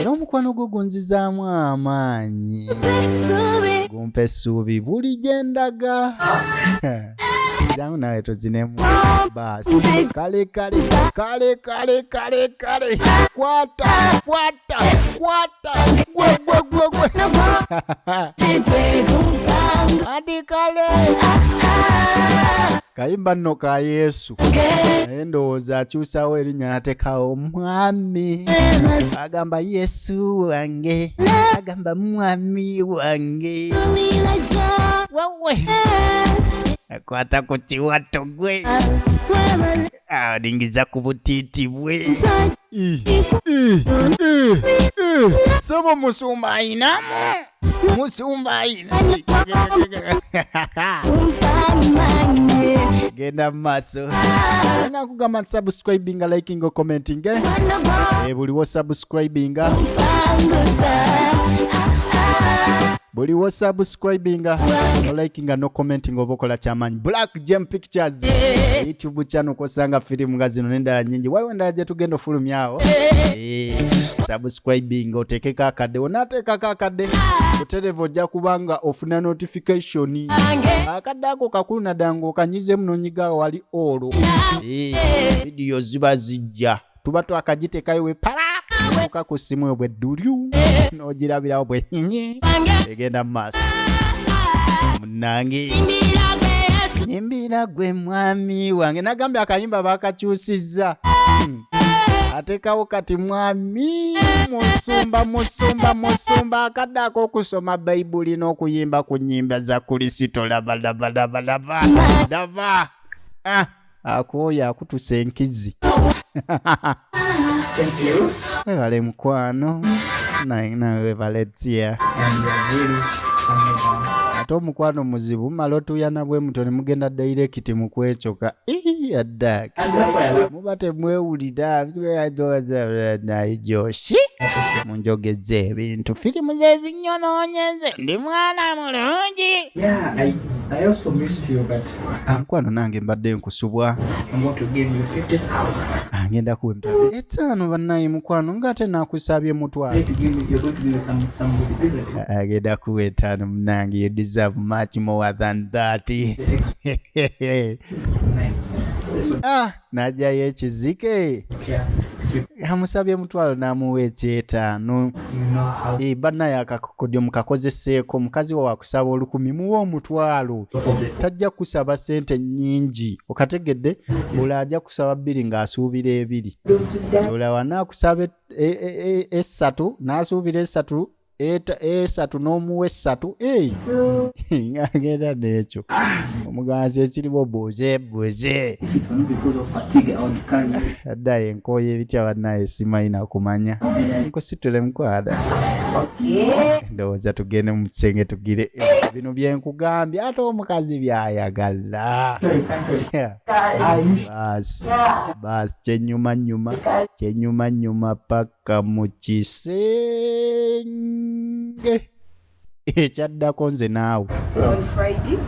era omukwano gwo gunzizaamu amaanyi gumpa essuubi buli gye ndaga jangu nawe tozinemu baasi kale kwata gwe ati kale kayimba nno ka Yesu naye ndowooza akyusawo erinnya natekawo mwami agamba Yesu wange agamba mwami wange wewe akwata ku kiwato gwe alingiza ku butiiti bwe somo musumba ayinamu genda mu maaso nga nkugamba nti subscribinga likinga commenting buliwo subscribinga buliwo subscribinga no likinga no commenting oba okola kyamaanyi Black Gem Pictures YouTube channel kosanga filimu nga zino n'endala nyingi waliwo endala gye tugenda ofulumyawo subscribing oteekeko akadde onaateekako akadde ku televo ojja kubanga ofuna notification akadde ako kakulu naddala ng'okanyizemu n'onyiga wali olwo vidiyo ziba zijja tuba twakagiteekayo we pala oka ku ssimu yo bwe ddulyu n'ogirabirawo bwe egenda mu maaso munnange nyimbira gwe mwami wange nagambye akayimba bakakyusizza ateekawo kati mwami musumba akadde ak'okusoma bayibuli n'okuyimba ku nnyimba za Kulisito laba akooyo akutusa enkizi Thank you. webale mukwano nawe webale tia And you're really coming down. ate omukwano muzibu mala otuyana bwe muto ne mugenda direct mu kwecoka Yadda. Muba temwewulira naye Joshi. Munjogeze ebintu. Firimu ze zinyonoonyeze. Ndi mwana mulungi. Yeah, I also missed you, but Nkwano nange mbadde nkusubwa. I'm going to give you 50,000. Ngenda kuwe mtabe. Etaano bannaye mukwano ngate nakusabye mutwalo. You're going to give me some goodies, isn't it? Ngenda kuwe etaano munange. You deserve much more than that. Najayo ekizike. Yeah. Amusabye mutwalo n'amuwa eky'etaano. You know how Bannaye akakodyo mukakozeseeko mukazi wa wakusaba olukumi muwa omutwalo. Tajja kusaba sente nnyingi. Okategedde buli ajja kusaba 2 ng'asuubira 2. Olawa naakusaba 3 n'asuubira 3 esatu n'omuwa 3 ng'agenda n'ekyo omuganzi ekiriwo buze because of fatigue on currency. addayo enkooya ebitya bannaye simayina kumanya nkusitule mukwada ndowooza tugende mu kisenge tugire bino byenkugambye ate omukazi byayagala baasi kyenyumanyuma paka mu kisenge ekyaddako nze naawe On Friday,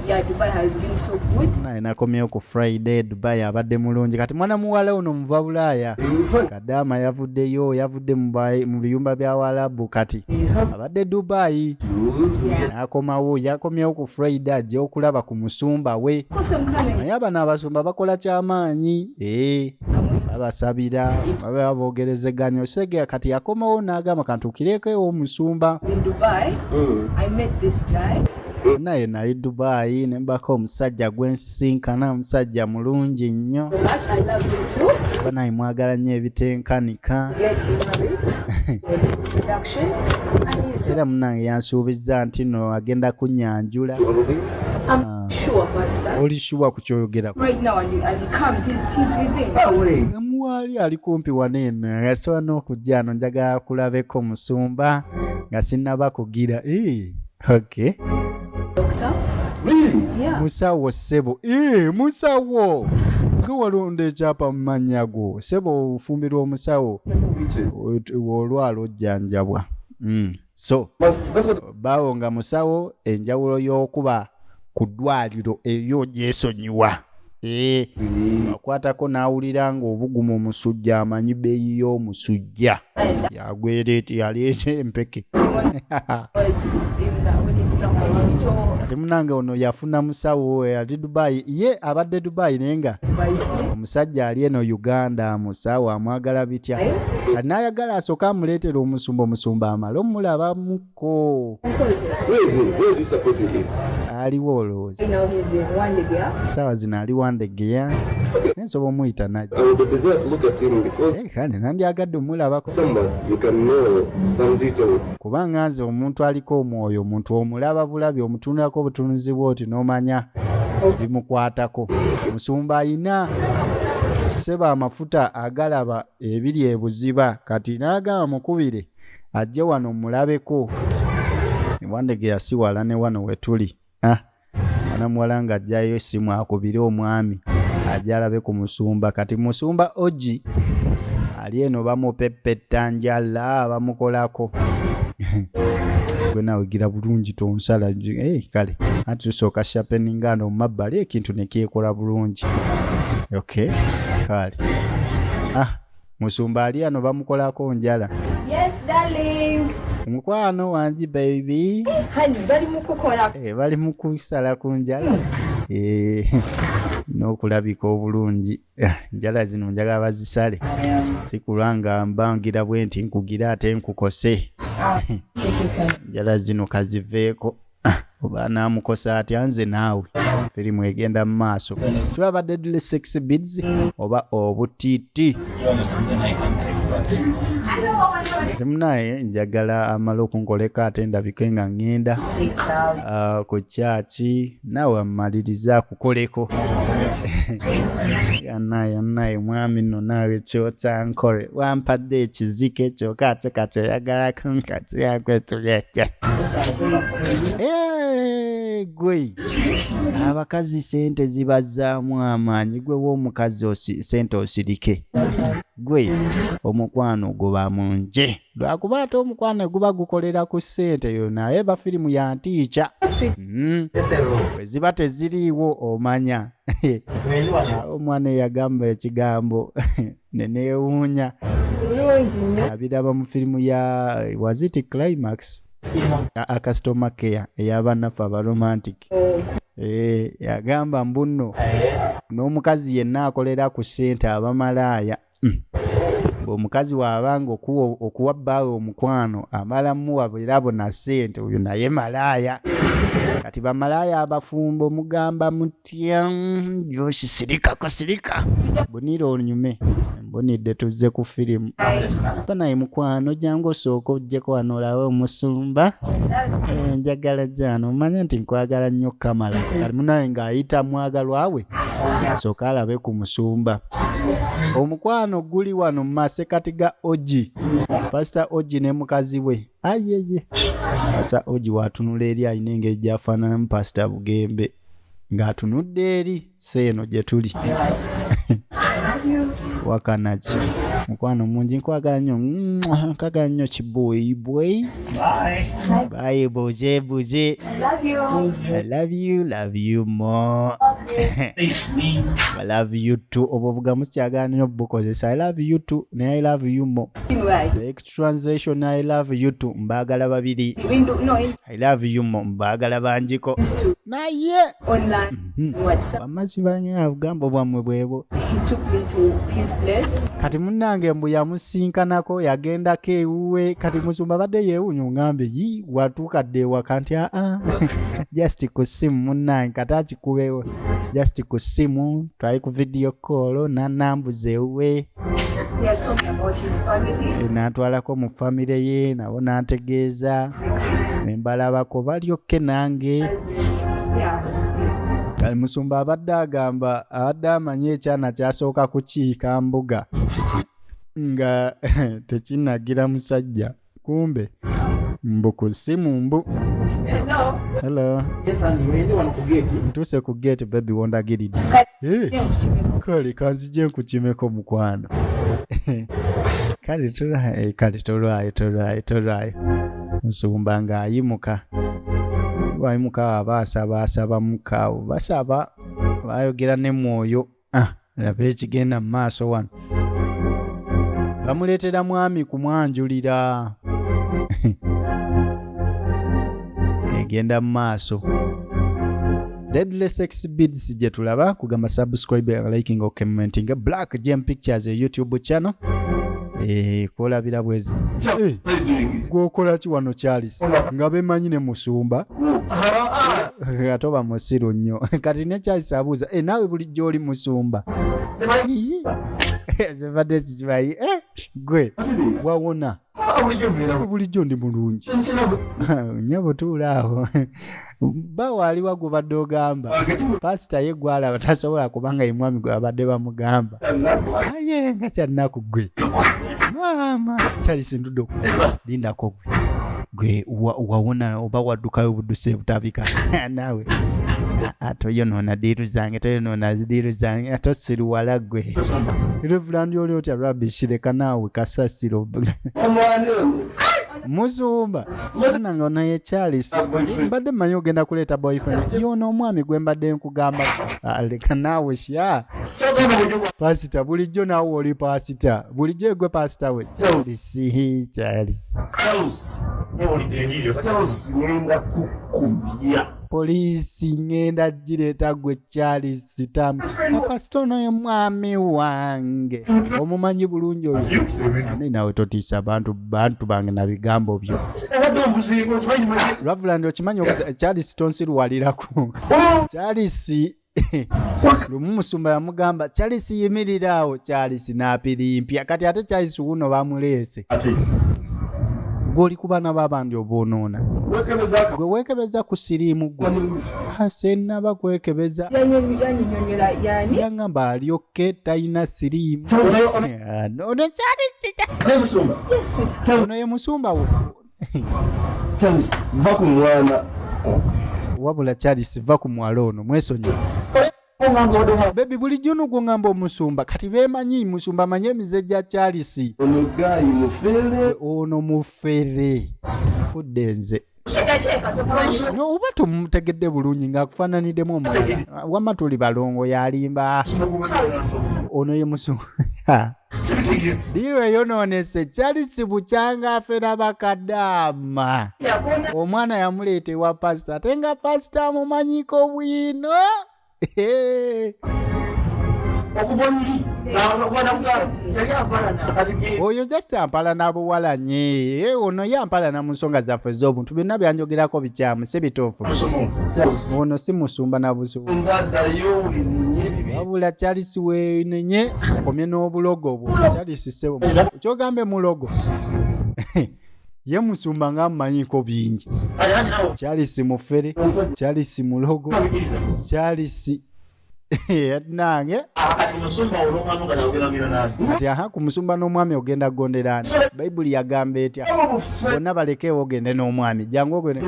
yeah, Dubai has been so good. naye nakomyewo ku Friday Dubai abadde mulungi kati mwana muwala ono muva Bulaaya Kadaama yavudde mu biyumba bya Waarabu kati abadde Dubai nakomawo yakomyewo ku Friday ajja okulaba ku musumba we Of course, I'm coming. naye abano abasumba bakola kyamaanyi babasabira baboogerezeganya osege kati yakomawo n'agamba kantuukireko omusumba In Dubai, I met this guy. naye nali Dubai ne mbako omusajja gwensinkana omusajja mulungi nnyo So much I love him too. banaye mwagala nnyo ebitenkanika Get married. Introduction. And he's era munange yansuubizza nti no agenda kunyanjula I'm sure, Pastor. oli shuwa ku kyoyogerako Right now, and he comes. He's with him. mwali ali kumpi waneeno yasobola n'okujja ano njagala kulabeko musumba nga sinnaba kugira okay Doctor. Yeah. musawo ssebo musawo nga walonda ekyapa mu mannya go ssebo ofumbirwa omusawo olwala ojjanjabwa so baawo nga musawo enjawulo y'okuba ku ddwaliro eyo gyesonyiwa akwatako n'awulira ng'obuguma omusujja amanyi bbeeyi y'omusujja yaleeta empeke kati munange ono yafuna musawo yali Dubai ye abadde Dubai naye nga omusajja ali eno Uganda musawo amwagala bitya kati n'ayagala asooka amuleetera omusumba amale omulabamuko Where do you suppose he is? aliwo olowooza You know, he's in Wandegeya. saawa zino ali Wandegeya nensobola omuyita najja I would desire to look at him because kale nandyagadde omulabako someone you can know some details. kubanga nze omuntu aliko omwoyo omuntu omulaba bulabi omutunulako obutunuzi bwoti n'omanya bimukwatako musumba ayina seba amafuta agalaba ebiri ebuziba kati n'agamba mukubire ajje wano mulabeko Wandegeya si wala ne wano wetuli mwana muwala nga ajjayo essimu akubire omwami ajja alabe ku musumba kati musumba ogi ali eno bamupepetta njala bamukolako gwe nawe gira bulungi tonsala kale anti tusooka shapeningana omumabbali ekintu ne kyekola bulungi okay kale musumba ali ano bamukolako njala Yes, darling. omukwano wangi baby Honey, bali mukukola. bali mu kusala ku njala n'okulabika obulungi njala zino njagala bazisale sikulwanga mbangira bwe nti nkugira ate nkukose njala zino kaziveeko oba naamukosa atya nze naawe firimu egenda mu maaso tulaba Deadly Sexy Beats oba obutiiti temunaye njagala amala okunkoleka ate ndabike nga ngenda ku kyaki naawe amaliriza akukoleko yanaye mwami nno naawe kyotsa nkole wampadde ekizike kyokka ate kati oyagalako nkati yakwetuleka gwe abakazi sente zibazaamu amaanyi gwe w'omukazi sente osirike gwe omukwano guba munje lwakuba ate omukwano guba gukolera ku sente yo naye bafirimu ya ntiica bwe ziba teziriiwo omanya omwana eyagamba ekigambo neneewuunya abiraba mu firimu ya waziti Climax customer care ey'abanaffe abaromantic yagamba mbuno n'omukazi yenna akolera ku ssente abamalaaya omukazi waabanga okuwa bbaawe omukwano amala muwa birabo na ssente oyo naye malaaya kati bamalaaya abafumbo mugamba mutya Joshi sirika bunira onyume mbonidde tuzze ku firimu panaye mukwano jangu osooka ojjeko wano olabe omusumba njagala jano omanye nti nkwagala nnyo Kamala kati munaye ng'ayita mwagalwa we asooka alabe ku musumba omukwano guli wano mu masekati ga Oji Pastor Oji ne mukazi we ayeye Pastor Oji watunula eri alina engeri gy'afaananamu Pastor Bugembe ng'atunudde eri seeno gye tuli wakanaki mukwano mungi nkwagala nnyo nkagala nnyo kiboyi bye buze I love you more I love you too obo bugamu sikyagala nnyo bukozesa I love you too ne I love you more the translation I love you too mbagala babiri I love you more mbagala banjiko naye bamazi banya bugambo bwamwe bwebo kati munange mbu yamusinkanako yagendako ewuwe kati musumba badde yeewunyo ngambe yi watukadde ewaka nti just ku simu munange kati akikubewo just ku simu twali ku video call nanambuza ewuwe natwalako mu famire ye nabo nantegeeza nembalabako balyokke nange kali musumba abadde agamba abadde amanye ekyana kyasooka kukiika mbuga nga tekinagira musajja kumbe mbu ku simu mbu hello ntuuse ku gate baby wondagiridde kale kanzije nkukimeko mukwano kale tolwayo musumba ng'ayimuka wayimuka basaba mukaawo basaba bayogera ne mwoyo laba ekigenda mu maaso wano bamuleetera mwami kumwanjulira egenda mu maaso Deadly Sex Beats gye tulaba kugamba subscribe liking or commenting Black Gem Pictures YouTube channel kolabira bwezi gwokola ki wano Charles nga bemanyi ne musumba atoba musiru nnyo kati ne Charles abuuza naawe bulijjo oli musumba zibadde zikibayi gwe wawona bulijjo ndi mulungi nyabo tuulaawo bawaali wagubadde ogamba pasita ye gwalaba tasobola kubanga ye mwami gwe abadde bamugamba aye nga kyannaku gwe maama Charles nduddo lindako gwe wawona oba waddukayo budduse butabika naawe toyonoona diiru zange atosiruwala gwe Reverend oli otya rubbish leka naawe kasasiro musumba nga naye Charles mbadde mmanyi ogenda kuleeta boyfriend yono omwami gwe mbadde nkugamba leka naawe sya pasita bulijjo naawe oli pasita bulijjo gwe pasita we Charles polisi ngenda gireeta gwe Charles pasita ono ye mwami wange omumanyi bulungi oyo ani nawe totiisa bantu bange na bigambo byo Reverend okimanyi Charles tonsiruwalirako Charles lumu musumba yamugamba Charles yimirirawo Charles n'apirimpya kati ate Charles wuno bamuleese goli kubana babandi obonoona gwe weekebeza ku siriimu gwe hasena bakwekebeza yangamba alyokke talina siriimu ono ono ye musumba wo va ku mwana wabula Charles va ku mwalo ono mwesonyi bebi bulijjo n'ogwongamba omusumba kati beemanyi musumba amanye emize gya Charles ono mufere fudde nze no oba tumutegedde bulungi ng'akufaananiddemu omulala wamma tuli balongo yalimba ono ye musumba Diro yonoonese Charles bukyanga afera bakadama omwana yamuleete wa pastor ate nga pastor amumanyiko bwino oyo just ampalana abuwalanye ono yampalana mu nsonga zaffe ez'obuntu byonna byanjogerako bikyamu si bituufu ono si musumba na busumba wabula Charles wenenye akomye n'obulogo bwo Charles sebo kyogambe mulogo ye musumba nga mmanyiko bingi Charles mufere Charles mulogo Charles nange ati aha ku musumba n'omwami ogenda gonderani Bayibuli yagamba etya bonna balekewo ogende n'omwami jangu ogende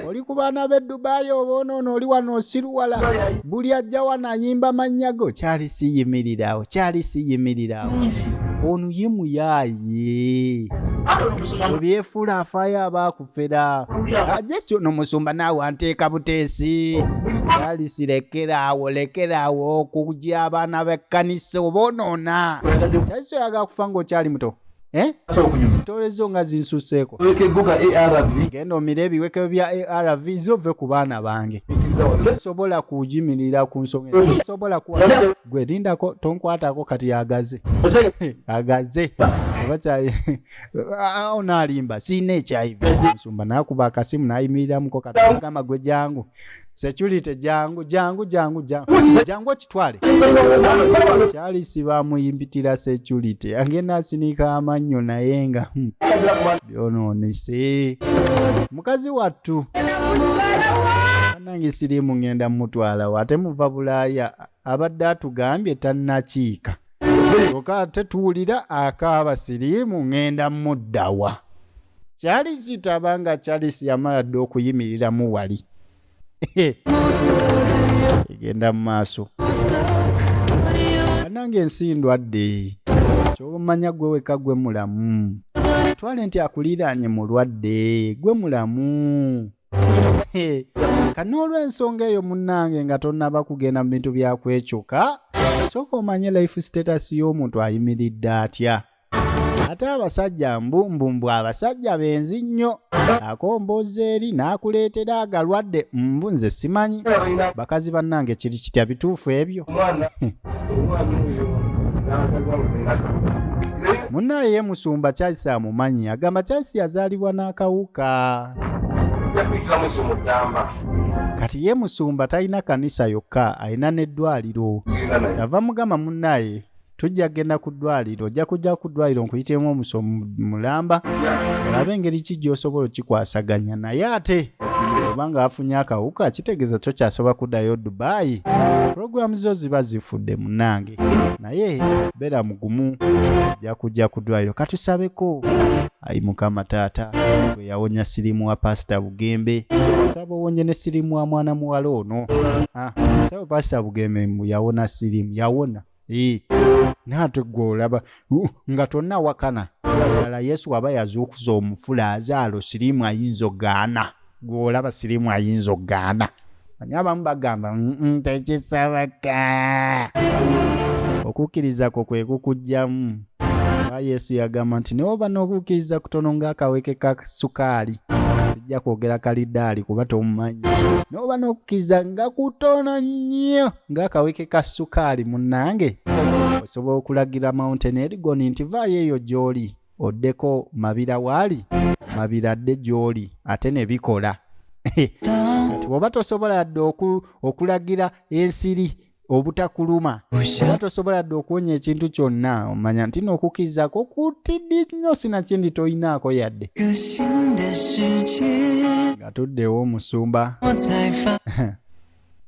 oli ku baana b'e Dubai oba ono oli wano osiruwala buli ajja wano ayimba mannya go Charles yimirirawo Charles yimirirawo ono ye muyaaye ebyefuula afaayo abaakufera just ono musumba naawe anteeka buteesi Charles lekerawo okujja abaana b'ekkanisa oba onoona Charles oyagala kufa ng'okyali muto sitolezo nga zinsuseeko genda omira ebiwekeo bya ARV zove ku baana bange sobola kujimirira ku nsonga sobola gwe lindako tonkwatako kati agaze onaalimba siina HIV nsumba nakuba akasimu nayimiriramuko kati agamba gwe jangu security jangu okitwale Charles bamuyimbitira security agenda asinika amannyo naye nga byonoonese mukazi wattu nange sirimu ngenda mutwala ate muva Bulaaya abadde atugambye tannakiika oka tetuwulira akaaba sirimu ngenda muddawa Charles tabanga Charles yamala dde okuyimiriramu wali egenda mu maaso nange ensindwadde kyomanya gwe weka gwe mulamu twale nti akuliraanye mulwadde gwe mulamu kanoolw'ensonga eyo munnange nga tonnaba kugenda mu bintu byakwekyuka sooka omanye life status y'omuntu ayimiridde atya ate abasajja mbumbumbu abasajja benzi nnyo akombooza eri n'akuleetera agalwadde nze simanyi bakazi bannange kiri kitya bituufu ebyo munnaye ye musumba Charles amumanyi agamba Charles yazaalibwa n'akawuka kati ye musumba talina kanisa yokka ayina n'eddwaliro ava mugamba munnaye tujja genda ku ddwaliro ojja kujja ku ddwaliro nkuyitemu omusomo mulamba olabe engeri ki gy'osobola okikwasaganya naye ate obanga afunye akawuka kitegeeza tokyasobola kuddayo Dubai puroguramu zo ziba zifudde munnange naye beera mugumu ojja kujja ku ddwaliro katusabeko ayi Mukama taata gwe yawonya sirimu wa Pastor Bugembe saba owonye ne sirimu wa mwana muwala ono saba Pastor Bugembe yawona sirimu yawona naate gwolaba nga tonna wakana ala Yesu aba yazuukuza omufula azaalo sirimu ayinza ogaana gwolaba sirimu ayinza ogaana abamu bagamba tekisabaka okukkiriza kwo kwe kukujjamu Yesu yagamba nti newoba n'okukkiriza kutono ng'akaweke ka sukaali sijja kwogera kalidaali kuba tomumanyi noba n'okukkiriza nga kutono nnyo ng'akaweke ka sukaali munnange osobola okulagira Mountain Elgon nti vaayo eyo gy'oli oddeko mabira waali mabira dde gy'oli ate ne bikola kati oba tosobola dde okulagira ensiri obutakuluma oba tosobola dde okuwonya ekintu kyonna omanya nti n'okukkirizaako kutidde nnyo sinakindi toyinaako yadde nga tuddewo omusumba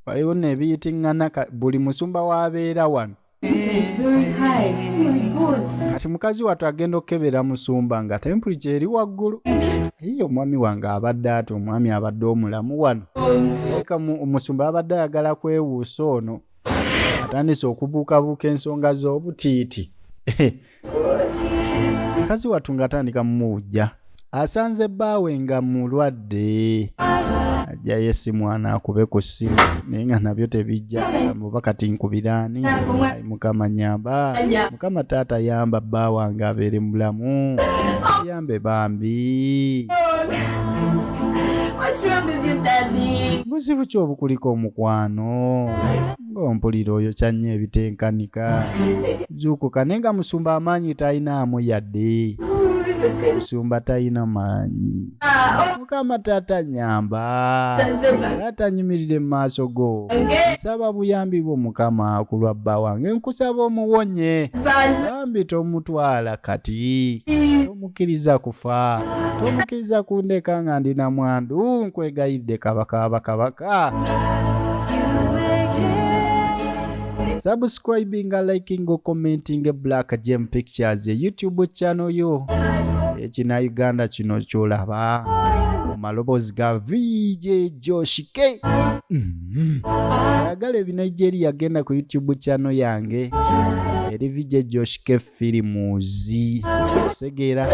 waliwo nebiyitiŋŋana buli musumba w'abeera wano It's very high. Very good. Kati mukazi wattu agenda okukebera musumba nga temperature eri waggulu. Iyo omwami wange abadde ati omwami abadde omulamu wano. Eka omusumba abadde ayagala kwewuusa ono. Atandise okubuukabuuka ensonga z'obutiiti. Mukazi wattu ng'atandika mumuwujja. Asanze bbaawe nga mulwadde. Ajjayo essimu akube ku ssimu naye nga nabyo tebijja. Oba kati nkubiraani. Ayi Mukama nyamba. Mukama taata yamba bbaawe wange abeere mulamu. Yambe bambi. What's wrong with you, Daddy? Buzibu ki obukuliko omukwano? Ng'ompulira oyo kyannyo ebitenkanika. Zuukuka naye nga musumba amaanyi talinamu yadde. Musumba talina maanyi. Mukama taata nyamba. Atanyumirire mu maaso go. Nsaba buyambi bwo Mukama ku lwa bba wange. Nkusaba omuwonye. Bambi tomutwala kati. Tomukkiriza kufa. Tomukkiriza kundeka nga ndina mwandu. Nkwegayidde kabaka. Subscribing, liking, commenting Black Gem Pictures YouTube channel yo. Ekina Uganda kino kyolaba. Omalobozi ga VJ Josh K. Agale Nigeria agenda ku YouTube channel yange. Eri VJ Josh K Films. Segera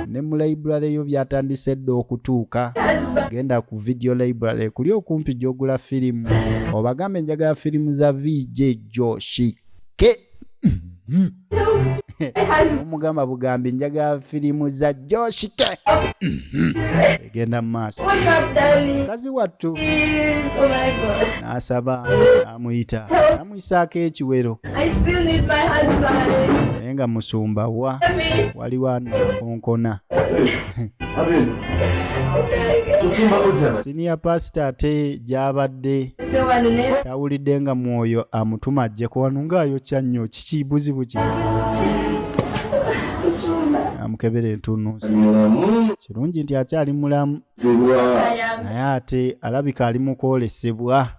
ne mu library yo byatandise ddo okutuuka. Genda ku video library kuli okumpi gyogula filimu. Obagambe njagala filimu za VJ Josh K. Omugamba bugambi njagala filimu za Josh K. Genda maaso. Kazi wattu. Oh my God. N'asaba amuyita. Amuyisaako ekiwero. I still need my husband. Naye nga musumba wa. Waliwo konkona. Senior pastor ate gy'abadde. Tawulidde nga mwoyo amutuma ajje ku wano ng'ayokya nnyo kiki buzibu ki. Amukebera entunnunsi. Kirungi nti akyali mulamu. Naye ate alabika ali mu kwolesebwa.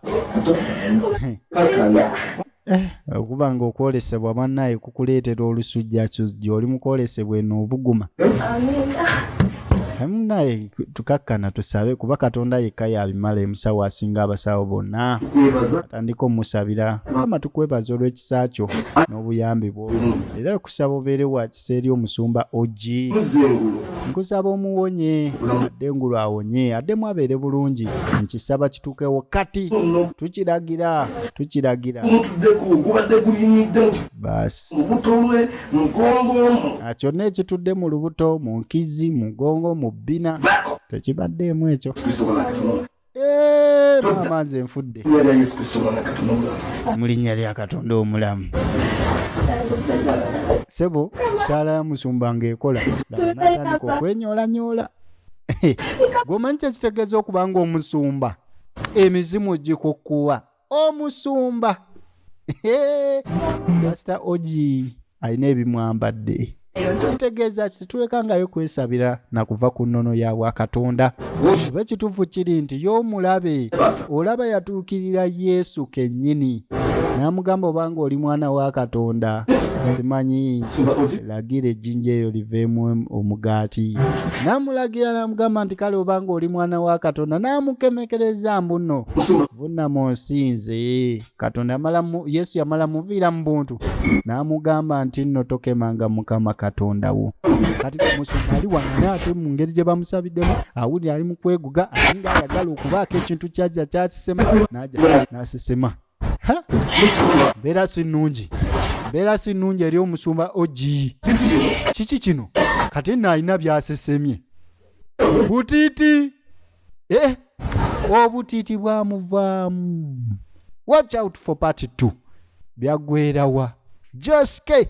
Okuba nga okwolesebwa bannaye kukuleetera olusujja oli mu kwolesebwa eno obuguma. Naye tukakkana tusabe kuba Katonda yekka yabimala emusawo asinga abasawo bonna. Atandika omusabira. Mukama tukwebaza olw'ekisa kyo n'obuyambi bwo. Era kusaba obeere wa kisa eri omusumba Oji. Nkusaba omuwonye adde engulu awonye addemu abeere bulungi. Nkisaba kituukewo kati tukiragira. Basi kyonna ekitudde mu lubuto mu nkizi mu ngongo mu bbina tekibaddeemu ekyo. Maama nze nfudde mu linnya lya Katonda omulamu. Sebo saala ya musumba ng'ekola natandika okwenyoolanyola. Gwomanyi kyekitegeeza okuba nga omusumba emizimu gikukuwa omusumba. Pastor Oji alina ebimwambadde. Kitegeeza kitetulekangayo kwesabira na kuva ku nnono ya bwa Katonda. Oba ekituufu kiri nti y'omulabe olaba yatuukirira Yesu kennyini. N'amugamba obanga oli mwana wa Katonda simanyi lagira ejjinja eyo liveemu omugaati. N'amulagira n'amugamba nti kale obanga oli mwana wa Katonda n'amukemekereza mbuno vunna mu nsinze. Katonda Yesu yamala muviira mu buntu n'amugamba nti nno tokemanga Mukama Katonda wo. Kati musumba ali wano ate mu ngeri gye bamusabiddemu awulira ali mu kweguga alinga ayagala okubaako ekintu kyajja kyasesema n'ajja n'asesema. Mbeera si nnungi eri omusumba Oji. Kiki kino? Kati nno alina byasesemye. Butiiti. Obutiiti bwamuvaamu. Watch out for part 2. Byaggwerawa. Just K.